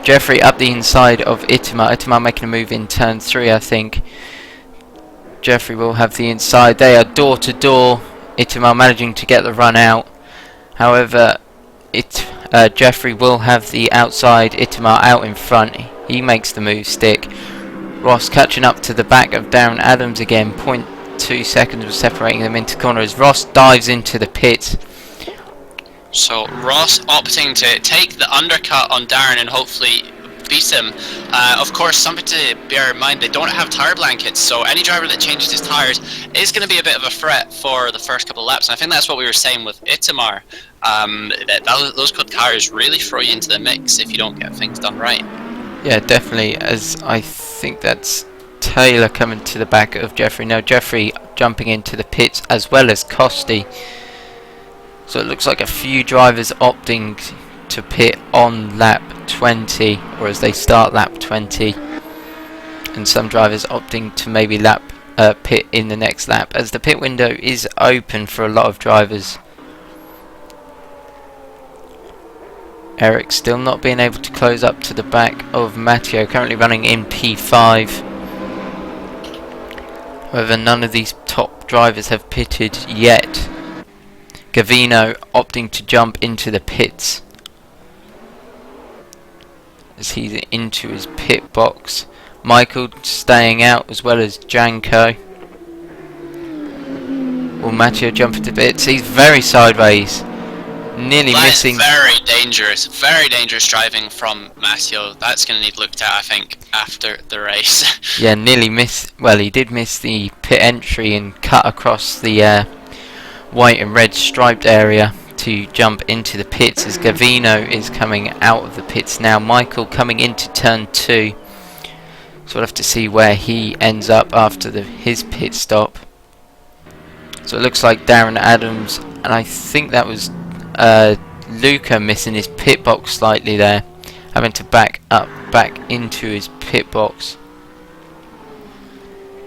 S1: Jeffrey up the inside of Itamar. Itamar making a move in turn 3, I think. Jeffrey will have the inside. They are door to door. Itamar managing to get the run out. However, Jeffrey will have the outside, Itamar out in front. He makes the move stick. Ross catching up to the back of Darren Adams again. 0.2 seconds was separating them into corners. Ross dives into the pit.
S2: So Ross opting to take the undercut on Darren and hopefully beat him. Of course, something to bear in mind, they don't have tyre blankets, so any driver that changes his tyres is going to be a bit of a threat for the first couple of laps. And I think that's what we were saying with Itamar. Those cut tyres really throw you into the mix if you don't get things done right.
S1: Yeah, definitely, as I think that's Taylor coming to the back of Jeffrey. Now Jeffrey jumping into the pits as well as Costi. So it looks like a few drivers opting to pit on lap 20, or as they start lap 20, and some drivers opting to maybe pit in the next lap, as the pit window is open for a lot of drivers. Eric still not being able to close up to the back of Matteo, currently running in P5. However, none of these top drivers have pitted yet. Gavino opting to jump into the pits as he's into his pit box. Michael staying out as well as Janko. Will Matteo jump into pits? He's very sideways. Nearly missing.
S2: Very dangerous driving from Matteo. That's going to need looked at, I think, after the race.
S1: Yeah, nearly missed. Well, he did miss the pit entry and cut across the white and red striped area to jump into the pits, as Gavino is coming out of the pits now. Michael coming into turn 2. So we'll have to see where he ends up after his pit stop. So it looks like Darren Adams, and I think that was Luca missing his pit box slightly there, having to back into his pit box.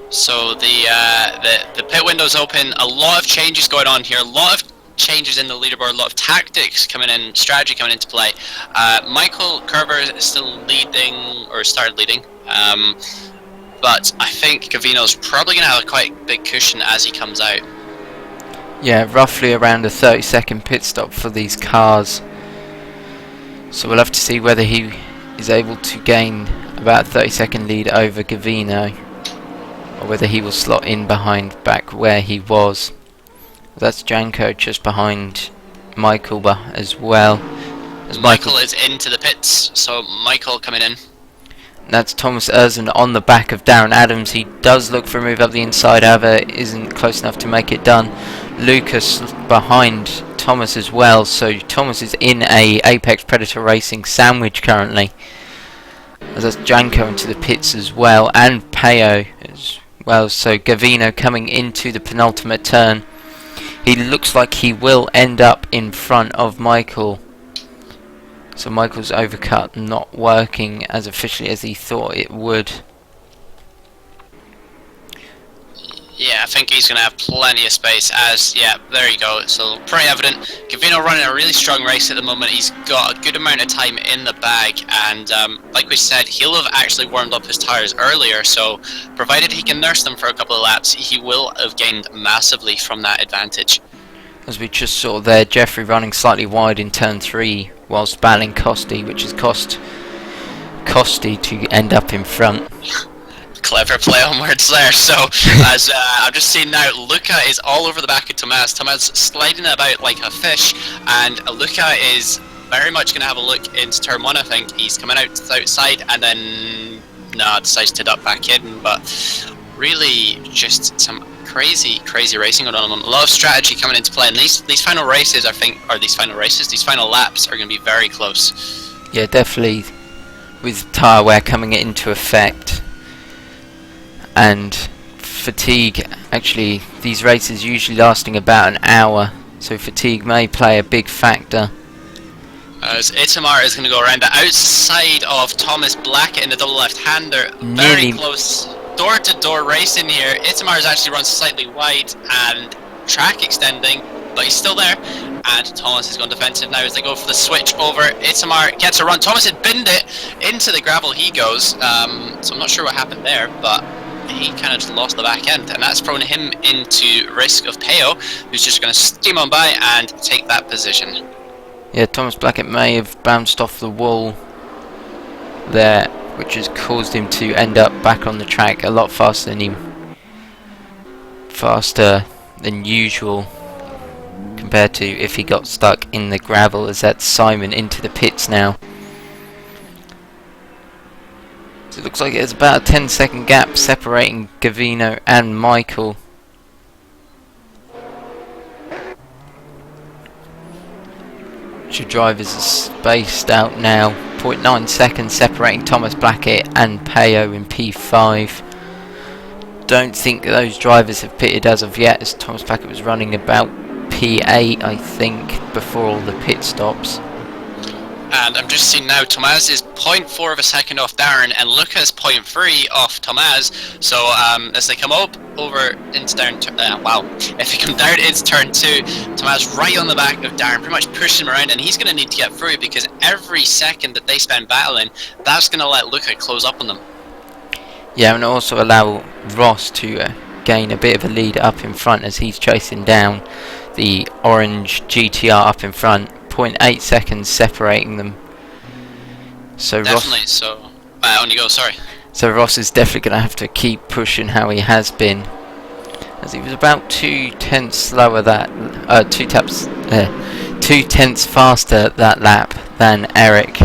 S2: So the pit window's open. A lot of changes going on here. A lot of changes in the leaderboard. A lot of tactics coming in, strategy coming into play. Michael Kerber is still leading, or started leading. But I think Gavino's probably going to have a quite big cushion as he comes out.
S1: Yeah, roughly around a 30-second pit stop for these cars. So we'll have to see whether he is able to gain about a 30-second lead over Gavino, or whether he will slot in behind back where he was. That's Janko just behind Michael as well. As
S2: Michael is into the pits, so Michael coming in.
S1: That's Thomas Erzan on the back of Darren Adams. He does look for a move up the inside, however isn't close enough to make it done. Lucas behind Thomas as well, so Thomas is in a Apex Predator Racing sandwich currently. As that's Janko into the pits as well, and Peo as well. So Gavino coming into the penultimate turn. He looks like he will end up in front of Michael. So Michael's overcut not working as efficiently as he thought it would.
S2: Yeah, I think he's going to have plenty of space as, yeah, there you go. So pretty evident. Gavino running a really strong race at the moment. He's got a good amount of time in the bag, and like we said, he'll have actually warmed up his tyres earlier, so provided he can nurse them for a couple of laps, he will have gained massively from that advantage.
S1: As we just saw there, Jeffrey running slightly wide in turn 3 whilst battling Costi, which has cost Costi to end up in front.
S2: Clever play on words there. So as I've just seen now, Luca is all over the back of Tomas. Tomas sliding about like a fish, and Luca is very much going to have a look into turn 1. I think he's coming out to the outside and then decides to duck back in. But really just some crazy racing going on. A lot of strategy coming into play, and these final races, I think, these final laps are going to be very close.
S1: Yeah, definitely, with tyre wear coming into effect and fatigue. Actually, these races usually lasting about an hour, so fatigue may play a big factor.
S2: As Itamar is going to go around the outside of Thomas Blackett in the double left-hander. Very close, door-to-door racing here. Itamar has actually run slightly wide and track extending, but he's still there. And Thomas is going defensive now as they go for the switch over. Itamar gets a run. Thomas had binned it into the gravel. He goes. So I'm not sure what happened there, but he kind of just lost the back end, and that's thrown him into risk of Peo, who's just going to steam on by and take that position.
S1: Yeah, Thomas Blackett may have bounced off the wall there, which has caused him to end up back on the track a lot faster than usual compared to if he got stuck in the gravel, as that's Simon into the pits now. So it looks like there's about a 10-second gap separating Gavino and Michael. Two drivers are spaced out now. 0.9 seconds separating Thomas Blackett and Peo in P5. don't think those drivers have pitted as of yet, as Thomas Blackett was running about P8, I think, before all the pit stops.
S2: And I'm just seeing now, Tomaz is 0.4 of a second off Darren, and Luca's 0.3 off Tomaz. So as they come up over into wow, if they come down into turn 2, Tomaz right on the back of Darren, pretty much pushing him around, and he's going to need to get through, because every second that they spend battling, that's going to let Luca close up on them.
S1: Yeah, and also allow Ross to gain a bit of a lead up in front as he's chasing down the orange GTR up in front. 0.8 seconds separating them. So
S2: definitely.
S1: Ross,
S2: So on you go. Sorry.
S1: So Ross is definitely going to have to keep pushing how he has been, as he was about 2/10 slower that 2/10 faster that lap than Eric.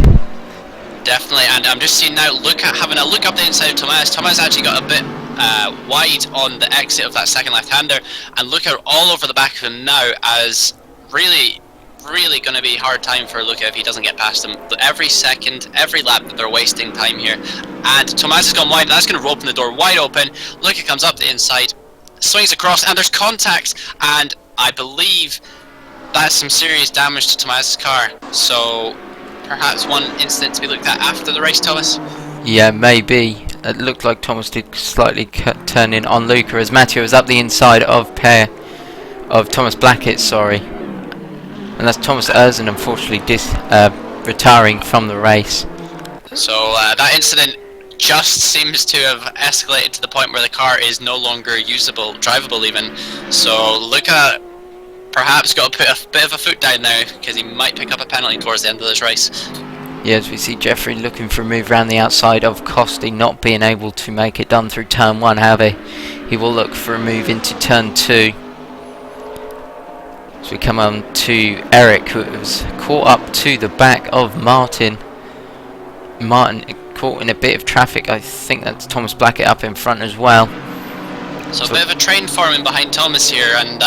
S2: Definitely, and I'm just seeing now, having a look up the inside of Thomas. Thomas actually got a bit wide on the exit of that second left-hander, and Luca all over the back of him now, as really going to be a hard time for Luca if he doesn't get past him. Every second, every lap that they're wasting time here, and Thomas has gone wide. That's going to open the door wide open. Luca comes up the inside, swings across, and there's contact, and I believe that's some serious damage to Thomas's car. So perhaps one incident to be looked at after the race, Thomas?
S1: Yeah, maybe. It looked like Thomas did slightly turn in on Luca as Matteo was up the inside of Thomas Blackett, sorry. And that's Thomas Erzen, unfortunately, retiring from the race.
S2: So that incident just seems to have escalated to the point where the car is no longer drivable even. So Luca perhaps got to put a bit of a foot down now, because he might pick up a penalty towards the end of this race.
S1: Yeah, as we see Jeffrey looking for a move around the outside of Costi, not being able to make it done through turn 1, however, he will look for a move into turn 2. So we come on to Eric, who was caught up to the back of Martin. Martin caught in a bit of traffic. I think that's Thomas Blackett up in front as well.
S2: So a bit of a train forming behind Thomas here, and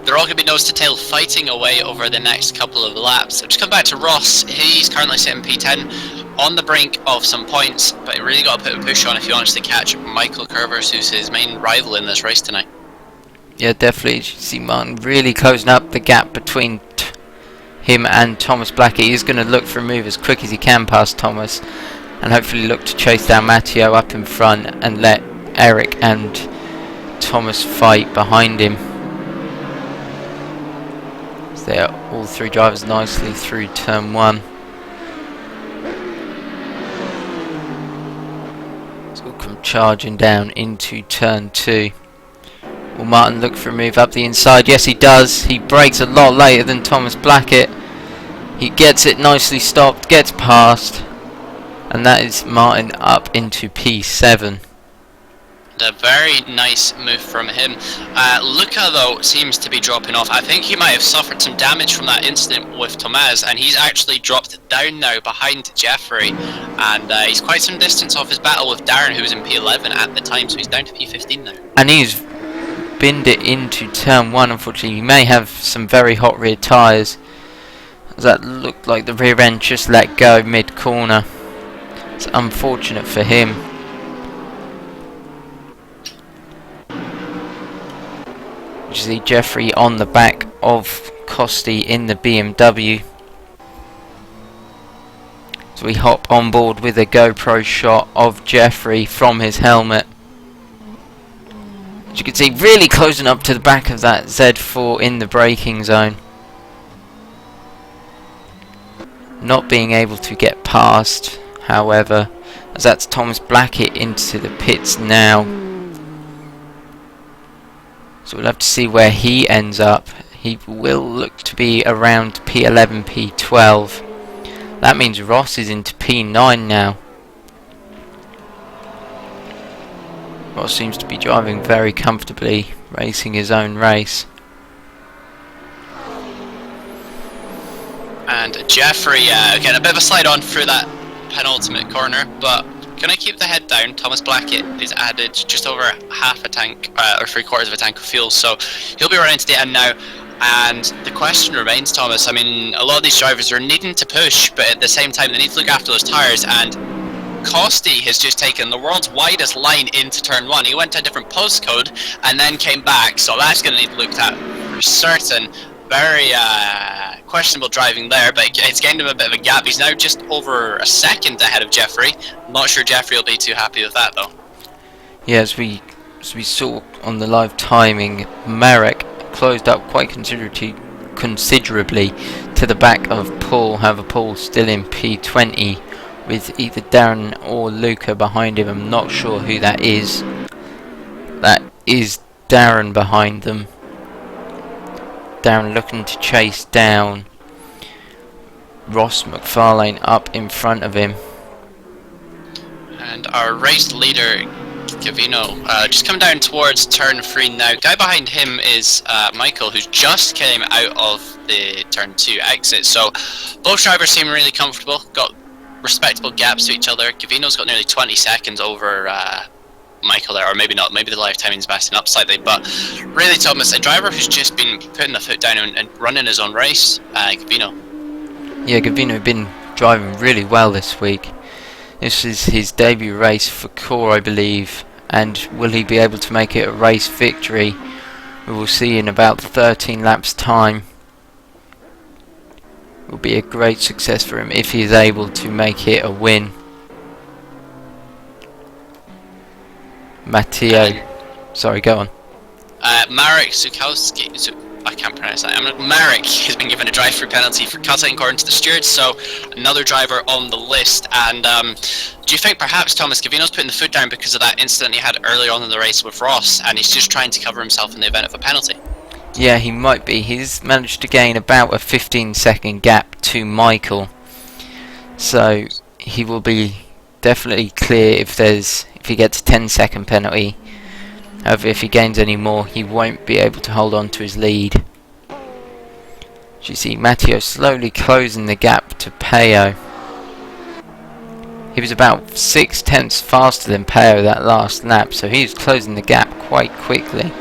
S2: they're all going to be nose to tail fighting away over the next couple of laps. So just come back to Ross. He's currently sitting P10 on the brink of some points, but he really got to put a push on if he wants to catch Michael Curvers, who's his main rival in this race tonight.
S1: Yeah, definitely. You see Martin really closing up the gap between him and Thomas Blackett. He's going to look for a move as quick as he can past Thomas, and hopefully look to chase down Matteo up in front and let Eric and Thomas fight behind him. They're all three drivers nicely through turn 1. So we'll come charging down into turn 2. Will Martin look for a move up the inside? Yes, he does. He brakes a lot later than Thomas Blackett. He gets it nicely stopped, gets past, and that is Martin up into P7.
S2: A very nice move from him. Luca, though, seems to be dropping off. I think he might have suffered some damage from that incident with Tomaz, and he's actually dropped down now behind Jeffrey, and he's quite some distance off his battle with Darren, who was in P11 at the time, so he's down to P15 now.
S1: And he's binned it into turn 1, unfortunately. He may have some very hot rear tyres, as that looked like the rear end just let go mid-corner. It's unfortunate for him. You see Jeffrey on the back of Costi in the BMW. So we hop on board with a GoPro shot of Jeffrey from his helmet. As you can see, really closing up to the back of that Z4 in the braking zone. Not being able to get past, however, as that's Thomas Blackett into the pits now. So we'll have to see where he ends up. He will look to be around P11, P12. That means Ross is into P9 now. Ross seems to be driving very comfortably, racing his own race.
S2: And Jeffrey, again, a bit of a slide on through that penultimate corner, but gonna keep the head down. Thomas Blackett is added just over half a tank, or 3/4 of a tank of fuel, so he'll be running to the end now. And the question remains, Thomas, I mean, a lot of these drivers are needing to push, but at the same time they need to look after those tyres, and Costi has just taken the world's widest line into turn 1. He went to a different postcode and then came back, so that's going to need looked at for certain. Very questionable driving there, but it's gained him a bit of a gap. He's now just over a second ahead of Jeffrey. Not sure Jeffrey will be too happy with that though.
S1: Yeah, as we saw on the live timing, Marek closed up quite considerably to the back of Paul. However, Paul still in P20 with either Darren or Luca behind him. I'm not sure who that is. That is Darren behind them. Darren looking to chase down Ross McFarlane up in front of him.
S2: And our race leader, Gavino, just coming down towards turn 3 now. Guy behind him is Michael, who just came out of the turn 2 exit. So both drivers seem really comfortable, got respectable gaps to each other. Gavino's got nearly 20 seconds over Michael there, or maybe not, maybe the live timing's messing up slightly, but really, Thomas, a driver who's just been putting the foot down and running his own race, Gavino. Yeah,
S1: Gavino been driving really well this week. This is his debut race for Core, I believe, and will he be able to make it a race victory? We will see in about 13 laps time. It will be a great success for him if he is able to make it a win. Matteo, sorry, go on.
S2: Marek Zukowski, I can't pronounce that. Marek has been given a drive-through penalty for cutting according to the stewards, so another driver on the list. And do you think perhaps Thomas Gavino's putting the foot down because of that incident he had earlier on in the race with Ross, and he's just trying to cover himself in the event of a penalty?
S1: Yeah, he might be. He's managed to gain about a 15-second gap to Michael, so he will be definitely clear if he gets a 10-second penalty. However, if he gains any more, he won't be able to hold on to his lead. As you see, Matteo slowly closing the gap to Peo. He was about 6/10 faster than Peo that last lap, so he's closing the gap quite quickly.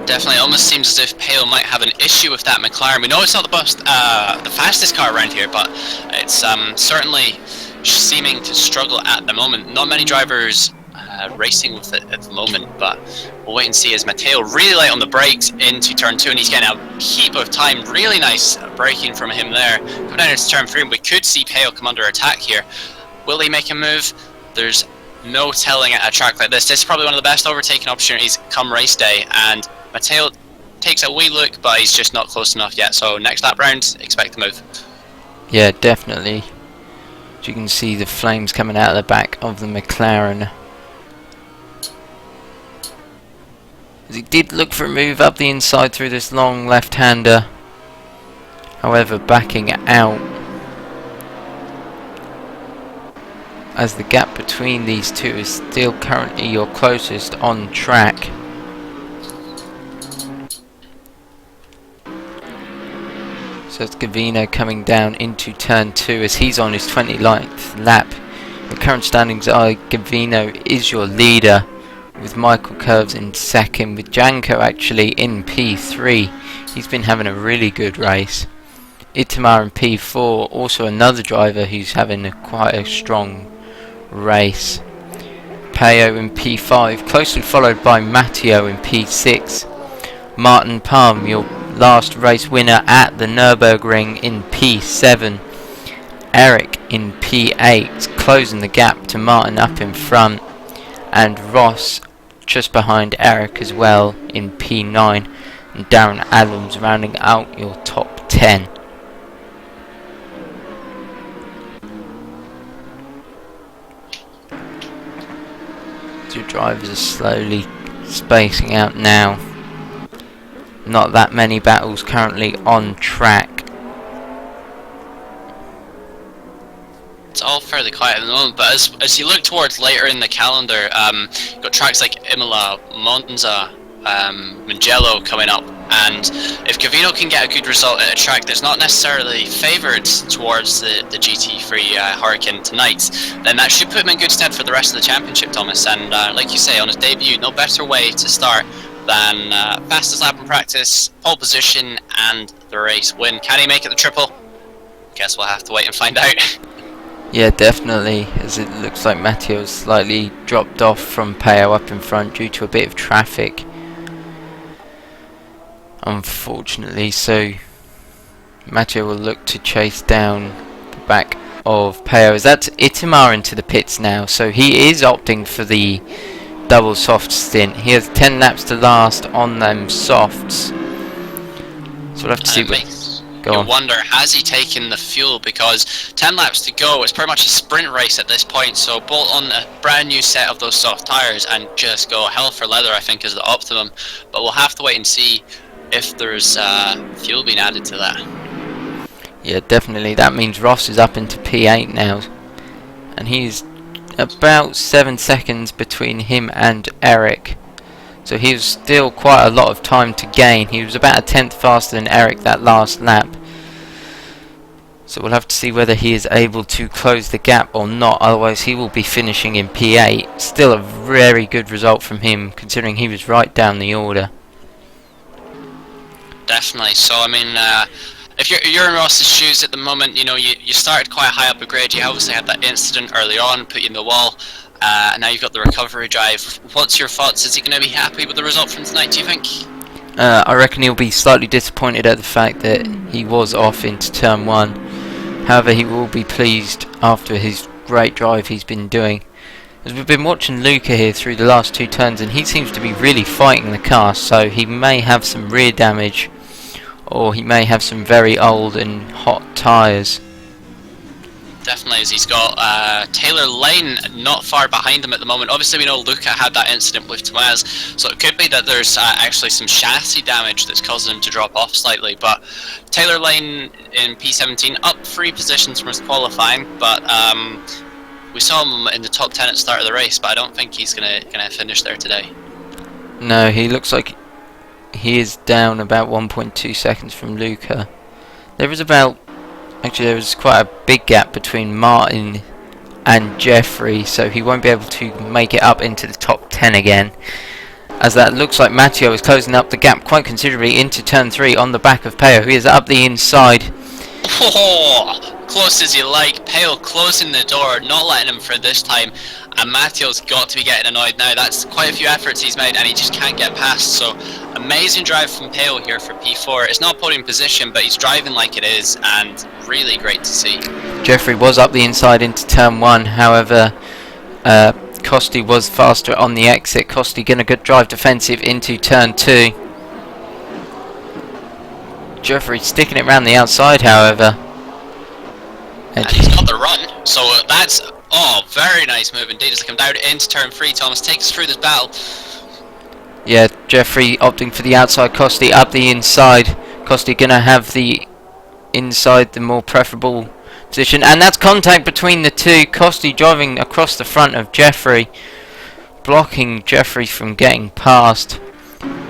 S2: Definitely, almost seems as if Peo might have an issue with that McLaren. We know it's not the fastest car around here, but it's certainly seeming to struggle at the moment. Not many drivers racing with it at the moment, but we'll wait and see as Matteo really light on the brakes into turn 2, and he's getting a heap of time. Really nice braking from him there. Coming down into turn 3, and we could see Peo come under attack here. Will he make a move? There's no telling at a track like this. This is probably one of the best overtaking opportunities come race day, and Matteo takes a wee look, but he's just not close enough yet. So next lap round, expect the move.
S1: Yeah, definitely. As you can see the flames coming out of the back of the McLaren. As he did look for a move up the inside through this long left-hander. However, backing out, as the gap between these two is still currently your closest on track. So it's Gavino coming down into turn 2 as he's on his 29th lap. The current standings are Gavino is your leader, with Michael Curves in second, with Janko actually in P3. He's been having a really good race. Itamar in P4, also another driver who's having quite a strong race. Peo in P5, closely followed by Matteo in P6. Martin Palm, your last race winner at the Nürburgring, in P7. Eric in P8, closing the gap to Martin up in front. And Ross just behind Eric as well in P9. And Darren Adams rounding out your top 10. Two drivers are slowly spacing out now. Not that many battles currently on track.
S2: It's all fairly quiet at the moment, but as you look towards later in the calendar, you've got tracks like Imola, Monza, Mugello coming up, and if Gavino can get a good result at a track that's not necessarily favoured towards the GT3 Hurricane tonight, then that should put him in good stead for the rest of the championship, Thomas. And like you say, on his debut, no better way to start than fastest lap in practice, pole position, and the race win. Can he make it the triple? Guess we'll have to wait and find out.
S1: Yeah, definitely, as it looks like Matteo slightly dropped off from Peo up in front due to a bit of traffic, unfortunately, so Matteo will look to chase down the back of Peo. As that's Itamar into the pits now, so he is opting for the double soft stint. He has 10 laps to last on them softs, so we'll have to see what...
S2: You wonder, has he taken the fuel? Because 10 laps to go, it's pretty much a sprint race at this point, so bolt on a brand new set of those soft tyres and just go hell for leather, I think, is the optimum. But we'll have to wait and see if there's fuel being added to that.
S1: Yeah, definitely. That means Ross is up into P8 now, and he's about 7 seconds between him and Eric. So he was still quite a lot of time to gain. He was about a tenth faster than Eric that last lap. So we'll have to see whether he is able to close the gap or not. Otherwise he will be finishing in P8. Still a very good result from him, considering he was right down the order.
S2: Definitely. So I mean, if you're in Ross's shoes at the moment, you know, you started quite high up a grade. You obviously had that incident early on, put you in the wall. Now you've got the recovery drive. What's your thoughts? Is he going to be happy with the result from tonight, do you think?
S1: I reckon he'll be slightly disappointed at the fact that he was off into turn 1. However, he will be pleased after his great drive he's been doing. As we've been watching Luca here through the last 2 turns, and he seems to be really fighting the car, so he may have some rear damage, or he may have some very old and hot tyres.
S2: Definitely, as he's got Taylor Lane not far behind him at the moment. Obviously we know Luca had that incident with Tomaz, so it could be that there's actually some chassis damage that's causing him to drop off slightly, but Taylor Lane in P17 up 3 positions from his qualifying, but we saw him in the top 10 at the start of the race, but I don't think he's gonna finish there today.
S1: No, he looks like he is down about 1.2 seconds from Luca. There was quite a big gap between Martin and Jeffrey, so he won't be able to make it up into the top 10 again. As that looks like Matteo is closing up the gap quite considerably into turn 3 on the back of Peo, who is up the inside.
S2: Oh, close as you like. Pale closing the door, not letting him through this time, and Matteo's got to be getting annoyed now. That's quite a few efforts he's made and he just can't get past, so amazing drive from Pale here for P4. It's not podium position, but he's driving like it is, and really great to see.
S1: Jeffrey was up the inside into turn 1, however Costi was faster on the exit. Costi getting a good drive defensive into turn 2. Jeffrey sticking it around the outside, however.
S2: And he's got the run, so that's, very nice move indeed. As they come down into turn 3, Thomas takes us through this battle.
S1: Yeah, Jeffrey opting for the outside, Costi up the inside. Costi gonna have the inside, the more preferable position, and that's contact between the two. Costi driving across the front of Jeffrey, blocking Jeffrey from getting past.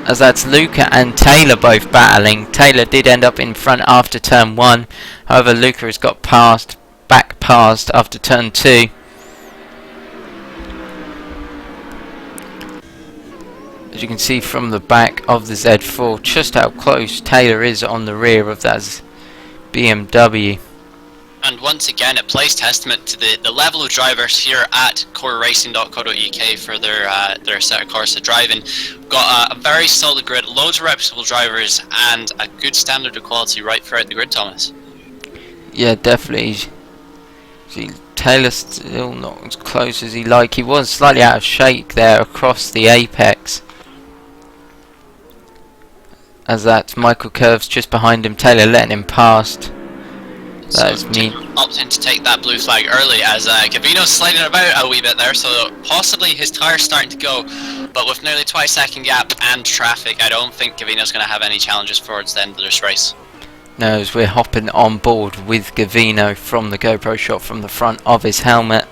S1: As that's Luca and Taylor both battling. Taylor did end up in front after turn 1, however Luca has got back past after turn 2. As you can see from the back of the Z4, just how close Taylor is on the rear of that BMW.
S2: And once again, it plays testament to the level of drivers here at coreracing.co.uk for their set of cars to drive in. We've got a very solid grid, loads of reputable drivers, and a good standard of quality right throughout the grid, Thomas.
S1: Yeah, definitely. See, Taylor's still not as close as he like. He was slightly out of shape there across the apex. As that Michael Curves just behind him, Taylor letting him past. That's me.
S2: Opting to take that blue flag early as Gavino's sliding about a wee bit there, so possibly his tyre's starting to go, but with nearly twice second gap and traffic, I don't think Gavino's going to have any challenges towards the end of this race.
S1: No, as we're hopping on board with Gavino from the GoPro shot from the front of his helmet.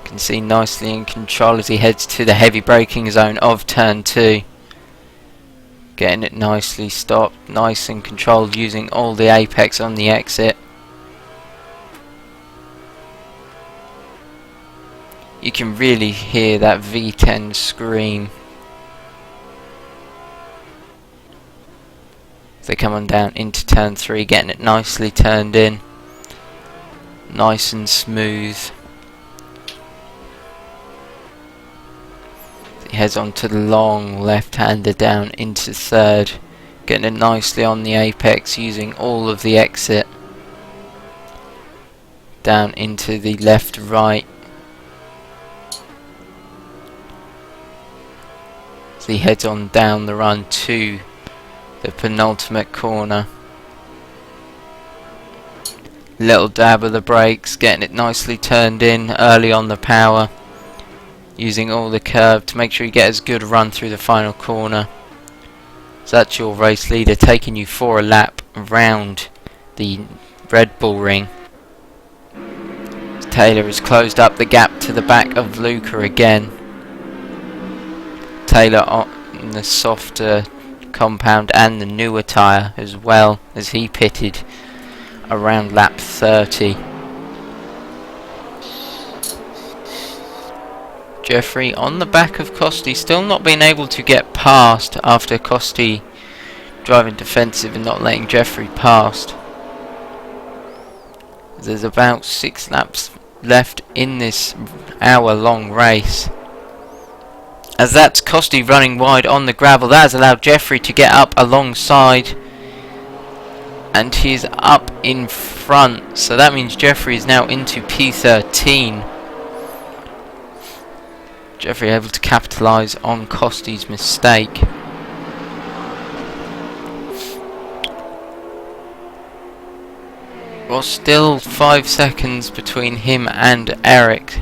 S1: You can see nicely in control as he heads to the heavy braking zone of turn 2. Getting it nicely stopped, nice and controlled, using all the apex on the exit. You can really hear that V10 scream. They come on down into turn 3, getting it nicely turned in. nice and smooth. He heads on to the long left-hander down into third, getting it nicely on the apex using all of the exit. Down into the left-right. So he heads on down the run to the penultimate corner. Little dab of the brakes, getting it nicely turned in early on the power, using all the curve to make sure you get as good a run through the final corner. So that's your race leader, taking you for a lap around the Red Bull ring. Taylor has closed up the gap to the back of Luca again. Taylor on the softer compound and the newer tyre as well, as he pitted around lap 30. Jeffrey on the back of Costi, still not being able to get past after Costi driving defensive and not letting Jeffrey past. There's about 6 laps left in this hour-long race. As that's Costi running wide on the gravel, that has allowed Jeffrey to get up alongside, and he's up in front, so that means Jeffrey is now into P13. Jeffrey able to capitalise on Costi's mistake. Well, still 5 seconds between him and Eric.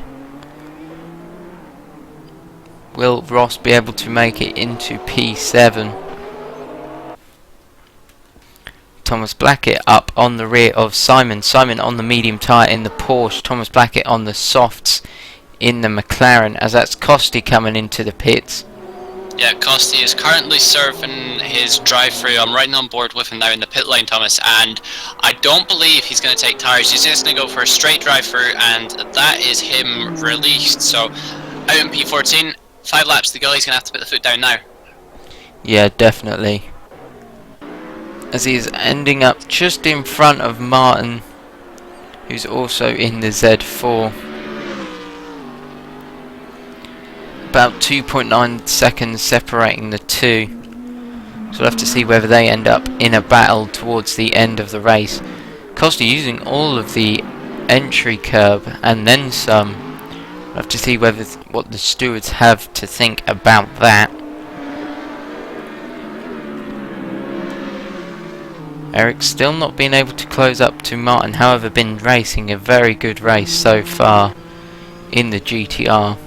S1: Will Ross be able to make it into P7? Thomas Blackett up on the rear of Simon. Simon on the medium tyre in the Porsche. Thomas Blackett on the softs in the McLaren, as that's Costi coming into the pits.
S2: Yeah, Costi is currently surfing his drive-through. I'm riding on board with him now in the pit lane, Thomas, and I don't believe he's going to take tyres. He's just going to go for a straight drive-through, and that is him released. So, out in P14, 5 laps to go, he's going to have to put the foot down now.
S1: Yeah, definitely. As he's ending up just in front of Martin, who's also in the Z4. About 2.9 seconds separating the two. So we'll have to see whether they end up in a battle towards the end of the race. Costi using all of the entry curb and then some. We'll have to see whether what the stewards have to think about that. Eric still not being able to close up to Martin, however been racing a very good race so far in the GTR.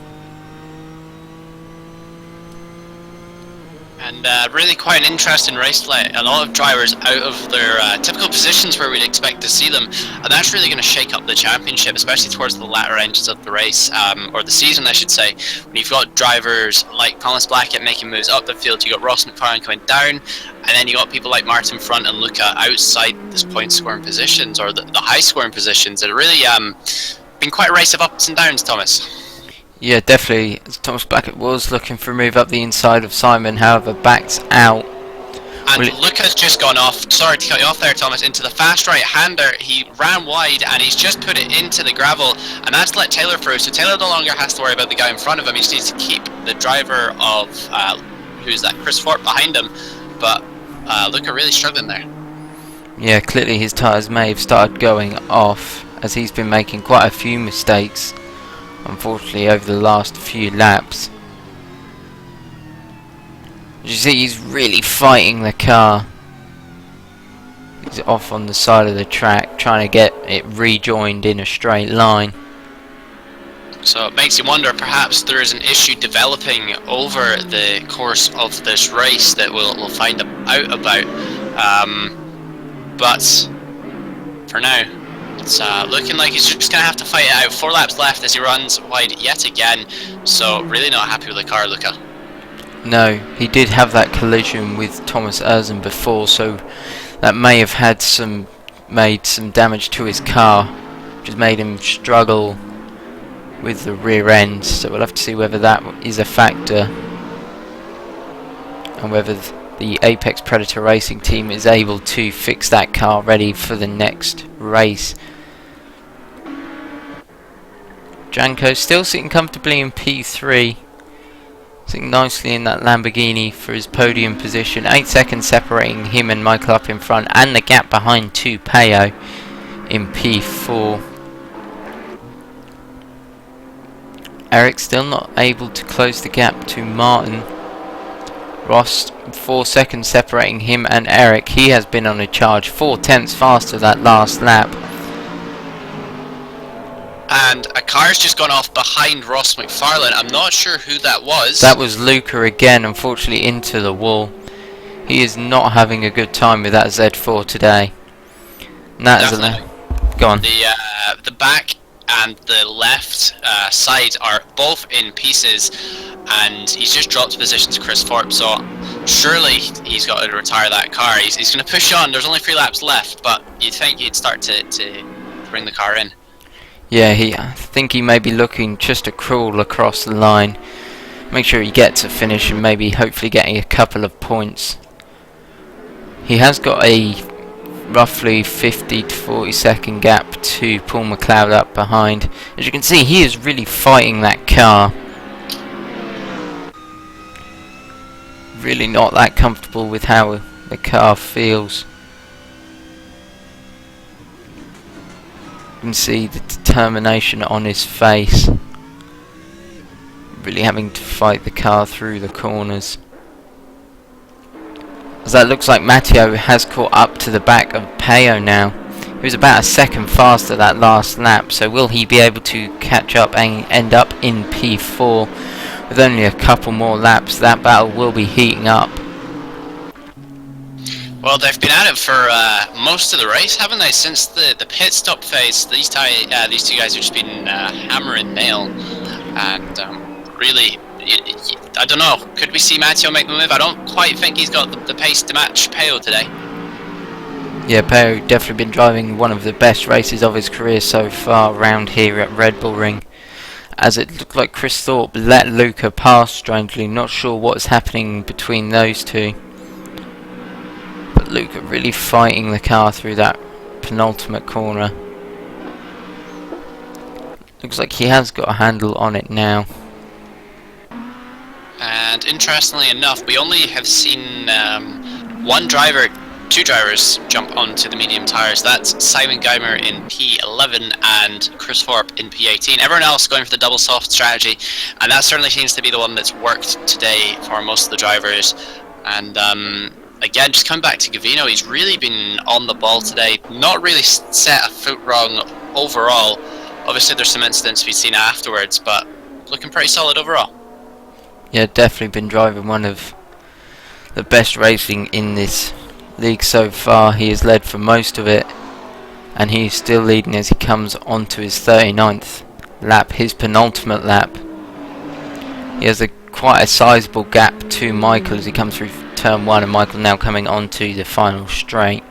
S2: And really quite an interesting race today. A lot of drivers out of their typical positions where we'd expect to see them, and that's really going to shake up the championship, especially towards the latter ends of the race, or the season I should say. When you've got drivers like Thomas Blackett making moves up the field, you got Ross McLaren coming down, and then you got people like Martin front and Luca outside this point scoring positions, or the high scoring positions. It really been quite a race of ups and downs, Thomas.
S1: Yeah, definitely. Thomas Blackett was looking for a move up the inside of Simon, however backs out.
S2: And Luca's just gone off, sorry to cut you off there, Thomas, into the fast right-hander. He ran wide and he's just put it into the gravel, and that's let Taylor through. So Taylor no longer has to worry about the guy in front of him. He just needs to keep the driver of, who's that, Chris Fort behind him. But Luca really struggling there.
S1: Yeah, clearly his tyres may have started going off, as he's been making quite a few mistakes, unfortunately, over the last few laps. As you see, he's really fighting the car. He's off on the side of the track, trying to get it rejoined in a straight line.
S2: So it makes you wonder, perhaps there is an issue developing over the course of this race that we'll find out about. But for now, it's looking like he's just going to have to fight it out. 4 laps left as he runs wide yet again. So really not happy with the car, Luca.
S1: No, he did have that collision with Thomas Erzen before, so that may have made some damage to his car, which has made him struggle with the rear end. So we'll have to see whether that is a factor, and whether the Apex Predator Racing team is able to fix that car ready for the next race. Janko still sitting comfortably in P3. Sitting nicely in that Lamborghini for his podium position. 8 seconds separating him and Michael up in front, and the gap behind to Peo in P4. Eric still not able to close the gap to Martin. Ross 4 seconds separating him and Eric. He has been on a charge, 4/10 faster that last lap.
S2: And a car's just gone off behind Ross McFarlane. I'm not sure who that was.
S1: That was Luca again, unfortunately into the wall. He is not having a good time with that Z4 today. And that is go on.
S2: The back and the left side are both in pieces, and he's just dropped position to Chris Thorpe, so surely he's got to retire that car. He's going to push on. There's only 3 laps left, but you'd think he'd start to bring the car in.
S1: Yeah, I think he may be looking just to crawl across the line. Make sure he gets a finish and maybe hopefully getting a couple of points. He has got a roughly 50 to 40 second gap to Paul McLeod up behind. As you can see, he is really fighting that car. Really not that comfortable with how the car feels. You can see the determination on his face. Really having to fight the car through the corners. As that looks like Matteo has caught up to the back of Peo now. He was about a second faster that last lap, so will he be able to catch up and end up in P4 with only a couple more laps? That battle will be heating up.
S2: Well, they've been at it for most of the race, haven't they? Since the pit stop phase, these two guys have just been hammer and nail, and really, I don't know. Could we see Matteo make the move? I don't quite think he's got the pace to match Peo today.
S1: Yeah, Peo definitely been driving one of the best races of his career so far around here at Red Bull Ring. As it looked like Chris Thorpe let Luca pass strangely, not sure what's happening between those two. But Luca really fighting the car through that penultimate corner. Looks like he has got a handle on it now.
S2: And interestingly enough, we only have seen two drivers jump onto the medium tyres. That's Simon Geimer in P11 and Chris Thorpe in P18. Everyone else going for the double soft strategy, and that certainly seems to be the one that's worked today for most of the drivers. And again, just coming back to Gavino, he's really been on the ball today. Not really set a foot wrong overall. Obviously, there's some incidents we've seen afterwards, but looking pretty solid overall.
S1: Yeah, definitely been driving one of the best racing in this league so far. He has led for most of it, and he's still leading as he comes onto his 39th lap, his penultimate lap. He has quite a sizable gap to Michael as he comes through turn 1, and Michael now coming onto the final straight.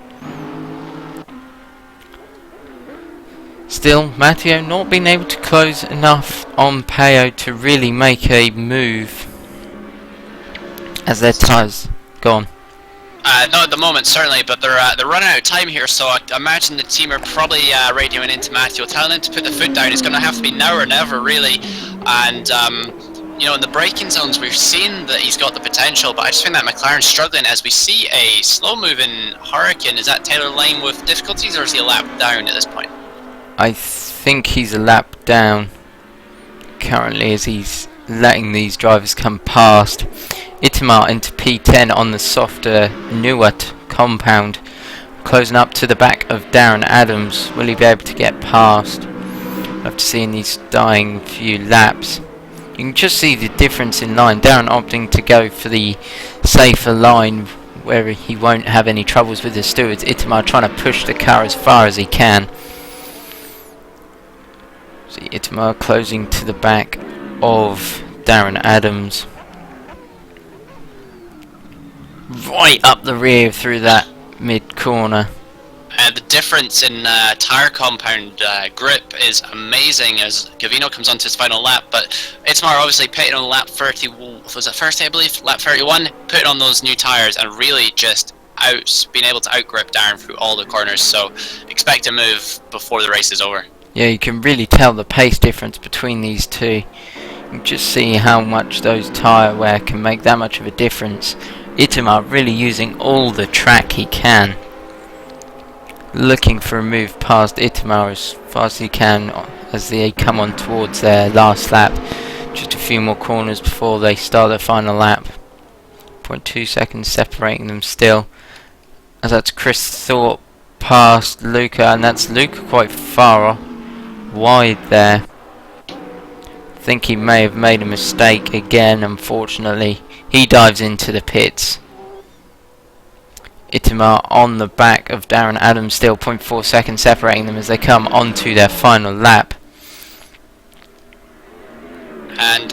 S1: Still, Matteo not being able to close enough on Peo to really make a move as their tyres go on.
S2: Not at the moment, certainly, but they're running out of time here, so I imagine the team are probably radioing into Matteo, telling him to put the foot down. It's going to have to be now or never, really. And, you know, in the braking zones, we've seen that he's got the potential, but I just think that McLaren's struggling as we see a slow-moving Hurricane. Is that Taylor Lane with difficulties, or is he a lap down at this point?
S1: I think he's a lap down currently as he's letting these drivers come past. Itamar into P10 on the softer Newark compound, closing up to the back of Darren Adams. Will he be able to get past after seeing these dying few laps? You can just see the difference in line. Darren opting to go for the safer line where he won't have any troubles with the stewards. Itamar trying to push the car as far as he can. See Itamar closing to the back of Darren Adams. Right up the rear through that mid corner.
S2: The difference in tyre compound grip is amazing as Gavino comes onto his final lap, but Itamar obviously pitting on lap 30, was it first I believe, lap 31, putting on those new tyres and really just being able to outgrip Darren through all the corners, so expect a move before the race is over.
S1: Yeah, you can really tell the pace difference between these two. You can just see how much those tyre wear can make that much of a difference. Itamar really using all the track he can. Looking for a move past Itamar as fast as he can as they come on towards their last lap. Just a few more corners before they start their final lap. 0.2 seconds separating them still. As that's Chris Thorpe past Luca, and that's Luca quite far wide there. I think he may have made a mistake again, unfortunately. He dives into the pits. Itamar on the back of Darren Adams, still 0.4 seconds separating them as they come onto their final lap.
S2: And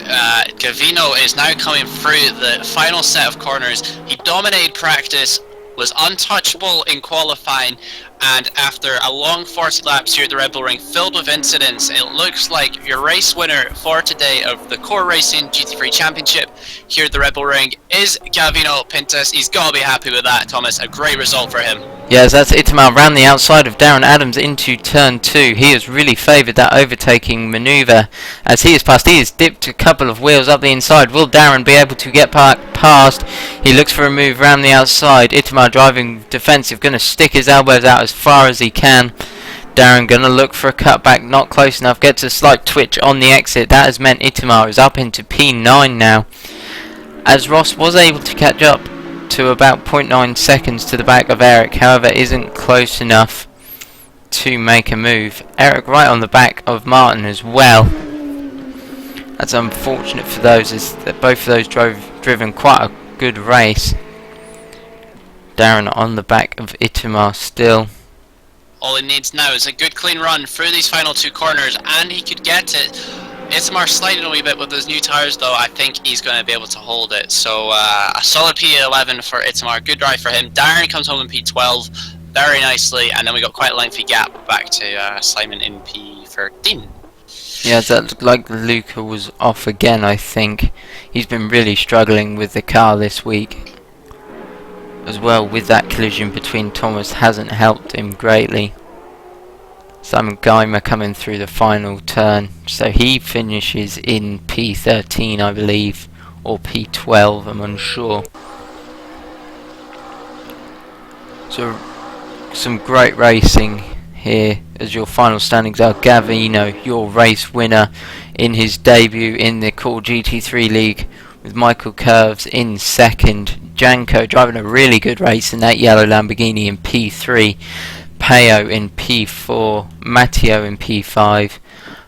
S2: Gavino is now coming through the final set of corners. He dominated practice, was untouchable in qualifying, and after a long 40 laps here at the Red Bull Ring filled with incidents, it looks like your race winner for today of the Core Racing GT3 Championship here at the Red Bull Ring is Gavino Pintus. He's got to be happy with that, Thomas. A great result for him.
S1: Yes, that's Itamar round the outside of Darren Adams into turn 2. He has really favoured that overtaking manoeuvre as he has passed. He has dipped a couple of wheels up the inside. Will Darren be able to get past? He looks for a move round the outside. Itamar driving defensive, going to stick his elbows out as far as he can. Darren going to look for a cutback, not close enough. Gets a slight twitch on the exit. That has meant Itamar is up into P9 now. As Ross was able to catch up to about 0.9 seconds to the back of Eric, however isn't close enough to make a move. Eric right on the back of Martin as well. That's unfortunate for those, as that both of those driven quite a good race. Darren on the back of Itamar still.
S2: All he needs now is a good clean run through these final two corners and he could get it. Itamar sliding a wee bit with those new tyres though. I think he's going to be able to hold it. So a solid P11 for Itamar. Good drive for him. Darren comes home in P12 very nicely, and then we got quite a lengthy gap back to Simon in P13.
S1: Yeah, that looked like Luca was off again, I think. He's been really struggling with the car this week. As well, with that collision between Thomas hasn't helped him greatly. Simon Geimer coming through the final turn, so he finishes in P13 I believe, or P12, I'm unsure. So some great racing here as your final standings are. Gavino, your race winner in his debut in the Core GT3 League, with Michael Curves in second. Janko driving a really good race in that yellow Lamborghini in P3. Peo in P4, Matteo in P5,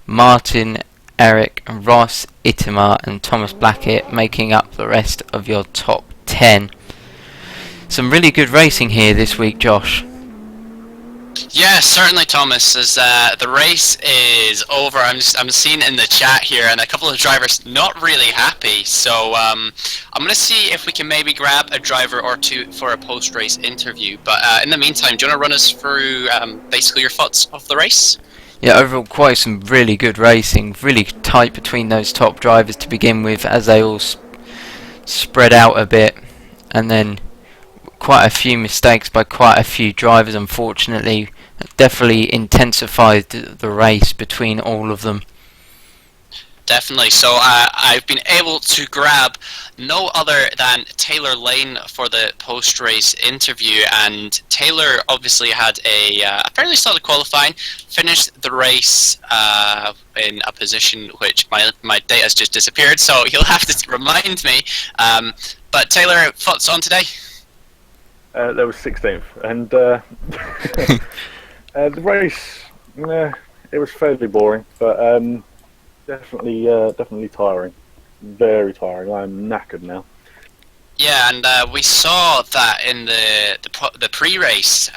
S1: Martin, Eric, Ross, Itamar and Thomas Blackett making up the rest of your top 10. Some really good racing here this week, Josh.
S2: Yeah, certainly, Thomas. As the race is over, I'm seeing in the chat here, and a couple of drivers not really happy. So I'm going to see if we can maybe grab a driver or two for a post-race interview. But in the meantime, do you want to run us through basically your thoughts of the race?
S1: Yeah, overall quite some really good racing, really tight between those top drivers to begin with, as they all spread out a bit, and then quite a few mistakes by quite a few drivers, unfortunately. Definitely intensified the race between all of them.
S2: Definitely. So I've been able to grab no other than Taylor Lane for the post-race interview, and Taylor obviously had a fairly solid qualifying, finished the race in a position which my data has just disappeared, so you'll have to remind me. But Taylor, thoughts on today?
S3: There was 16th, and the race, it was fairly boring, but definitely tiring, very tiring. I'm knackered now.
S2: Yeah, and we saw that in the pre-race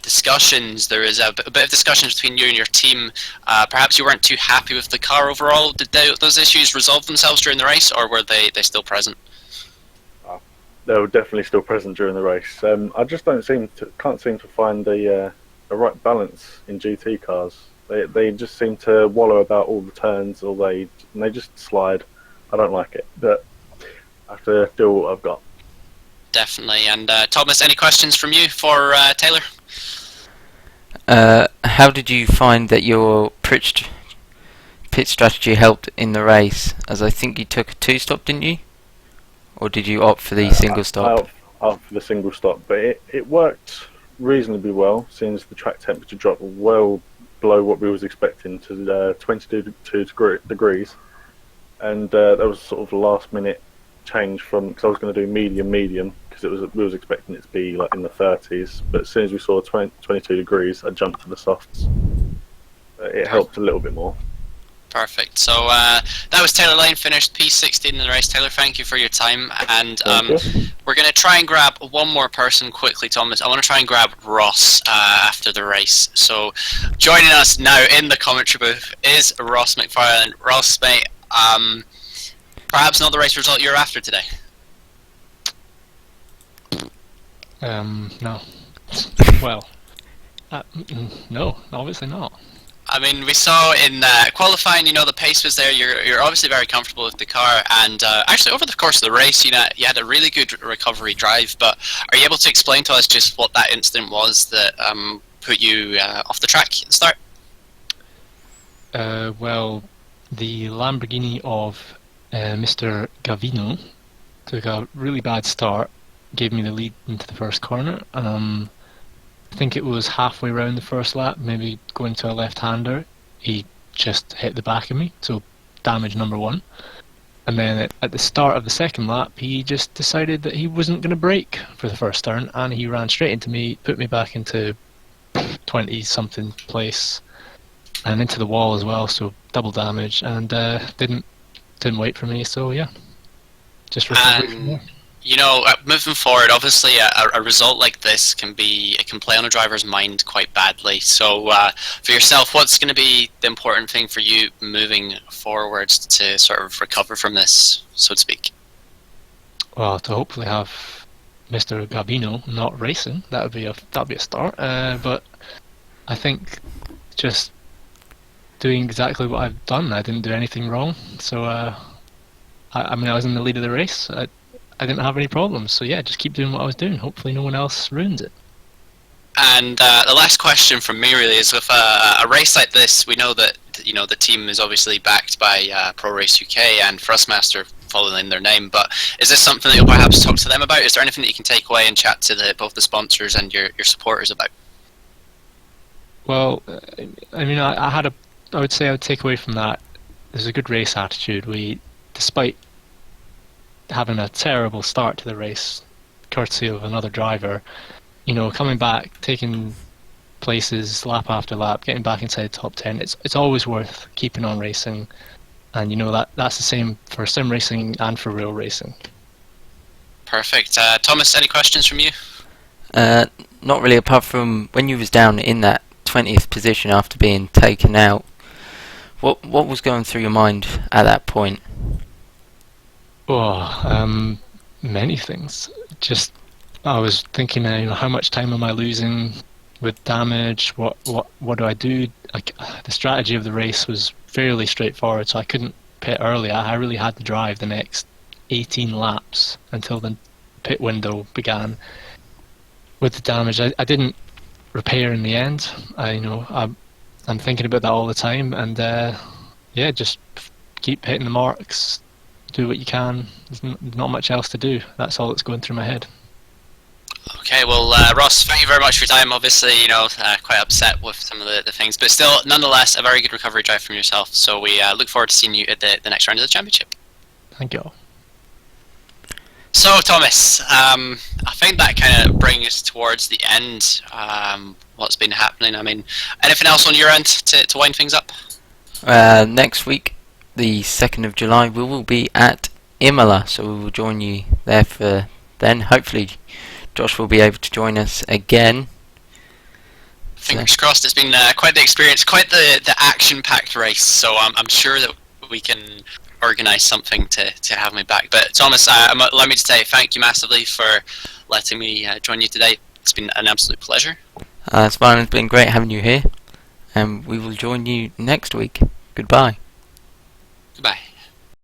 S2: discussions. There was a bit of discussions between you and your team. Perhaps you weren't too happy with the car overall. Did those issues resolve themselves during the race, or were they still present?
S3: They were definitely still present during the race. I just can't seem to find the right balance in GT cars. They just seem to wallow about all the turns, or they just slide. I don't like it, but I have to do what I've got.
S2: Definitely. And Thomas, any questions from you for Taylor?
S1: How did you find that your pit strategy helped in the race? As I think you took a 2-stop, didn't you? Or did you opt for the single
S3: I
S1: stop?
S3: opted for the single stop, but it worked reasonably well, since the track temperature dropped well below what we was expecting to 22 degrees, and that was sort of a last minute change from, because I was going to do medium because we was expecting it to be like in the 30s, but as soon as we saw 22 degrees, I jumped to the softs. It helped a little bit more.
S2: Perfect. So that was Taylor Lane, finished P16 in the race. Taylor, thank you for your time. And we're going to try and grab one more person quickly, Thomas. I want to try and grab Ross after the race. So joining us now in the commentary booth is Ross McFarlane. Ross, mate, perhaps not the race result you're after today?
S4: No. Well, no, obviously not.
S2: I mean, we saw in qualifying, the pace was there. You're obviously very comfortable with the car, and actually over the course of the race, you had a really good recovery drive. But are you able to explain to us just what that incident was that put you off the track at the start?
S4: Well, the Lamborghini of Mr. Gavino took a really bad start, gave me the lead into the first corner. I think it was halfway around the first lap, maybe going to a left-hander. He just hit the back of me, so damage number 1. And then at the start of the second lap, he just decided that he wasn't going to brake for the first turn, and he ran straight into me, put me back into 20-something place, and into the wall as well, so double damage, and didn't wait for me, so yeah, just recovered from there.
S2: Moving forward, obviously a result like this can play on a driver's mind quite badly. So for yourself, what's going to be the important thing for you moving forwards to sort of recover from this, so to speak?
S4: Well, to hopefully have Mr. Gavino not racing, that'd be a start. But I think just doing exactly what I've done. I didn't do anything wrong, so I was in the lead of the race. I didn't have any problems, so yeah, just keep doing what I was doing. Hopefully no one else ruins it.
S2: And the last question from me really is, with a race like this, we know that the team is obviously backed by Pro Race UK and Thrustmaster following their name, but is this something that you'll perhaps talk to them about? Is there anything that you can take away and chat to both the sponsors and your supporters about?
S4: Well, I mean, I would say I would take away from that, there's a good race attitude. We, despite having a terrible start to the race, courtesy of another driver, coming back, taking places lap after lap, getting back inside the top 10, it's always worth keeping on racing, and that's the same for sim racing and for real racing.
S2: Perfect. Thomas, any questions from you?
S1: Not really, apart from when you was down in that 20th position after being taken out. What was going through your mind at that point?
S4: Oh, many things. Just I was thinking, how much time am I losing with damage? What do I do? The strategy of the race was fairly straightforward, so I couldn't pit early. I really had to drive the next 18 laps until the pit window began. With the damage, I didn't repair in the end. I'm thinking about that all the time, and just keep hitting the marks. Do what you can. There's not much else to do. That's all that's going through my head.
S2: Okay, well, Ross, thank you very much for your time. Obviously, quite upset with some of the things, but still, nonetheless, a very good recovery drive from yourself. So we look forward to seeing you at the next round of the championship.
S4: Thank you all.
S2: So, Thomas, I think that kind of brings us towards the end. What's been happening? I mean, anything else on your end to wind things up?
S1: Next week, the 2nd of July, we will be at Imola, so we will join you there for then. Hopefully Josh will be able to join us again.
S2: Fingers crossed. It's been quite the experience, quite the action-packed race, so I'm sure that we can organise something to have me back. But Thomas, allow me to say thank you massively for letting me join you today. It's been an absolute pleasure.
S1: It's been great having you here, and we will join you next week. Goodbye.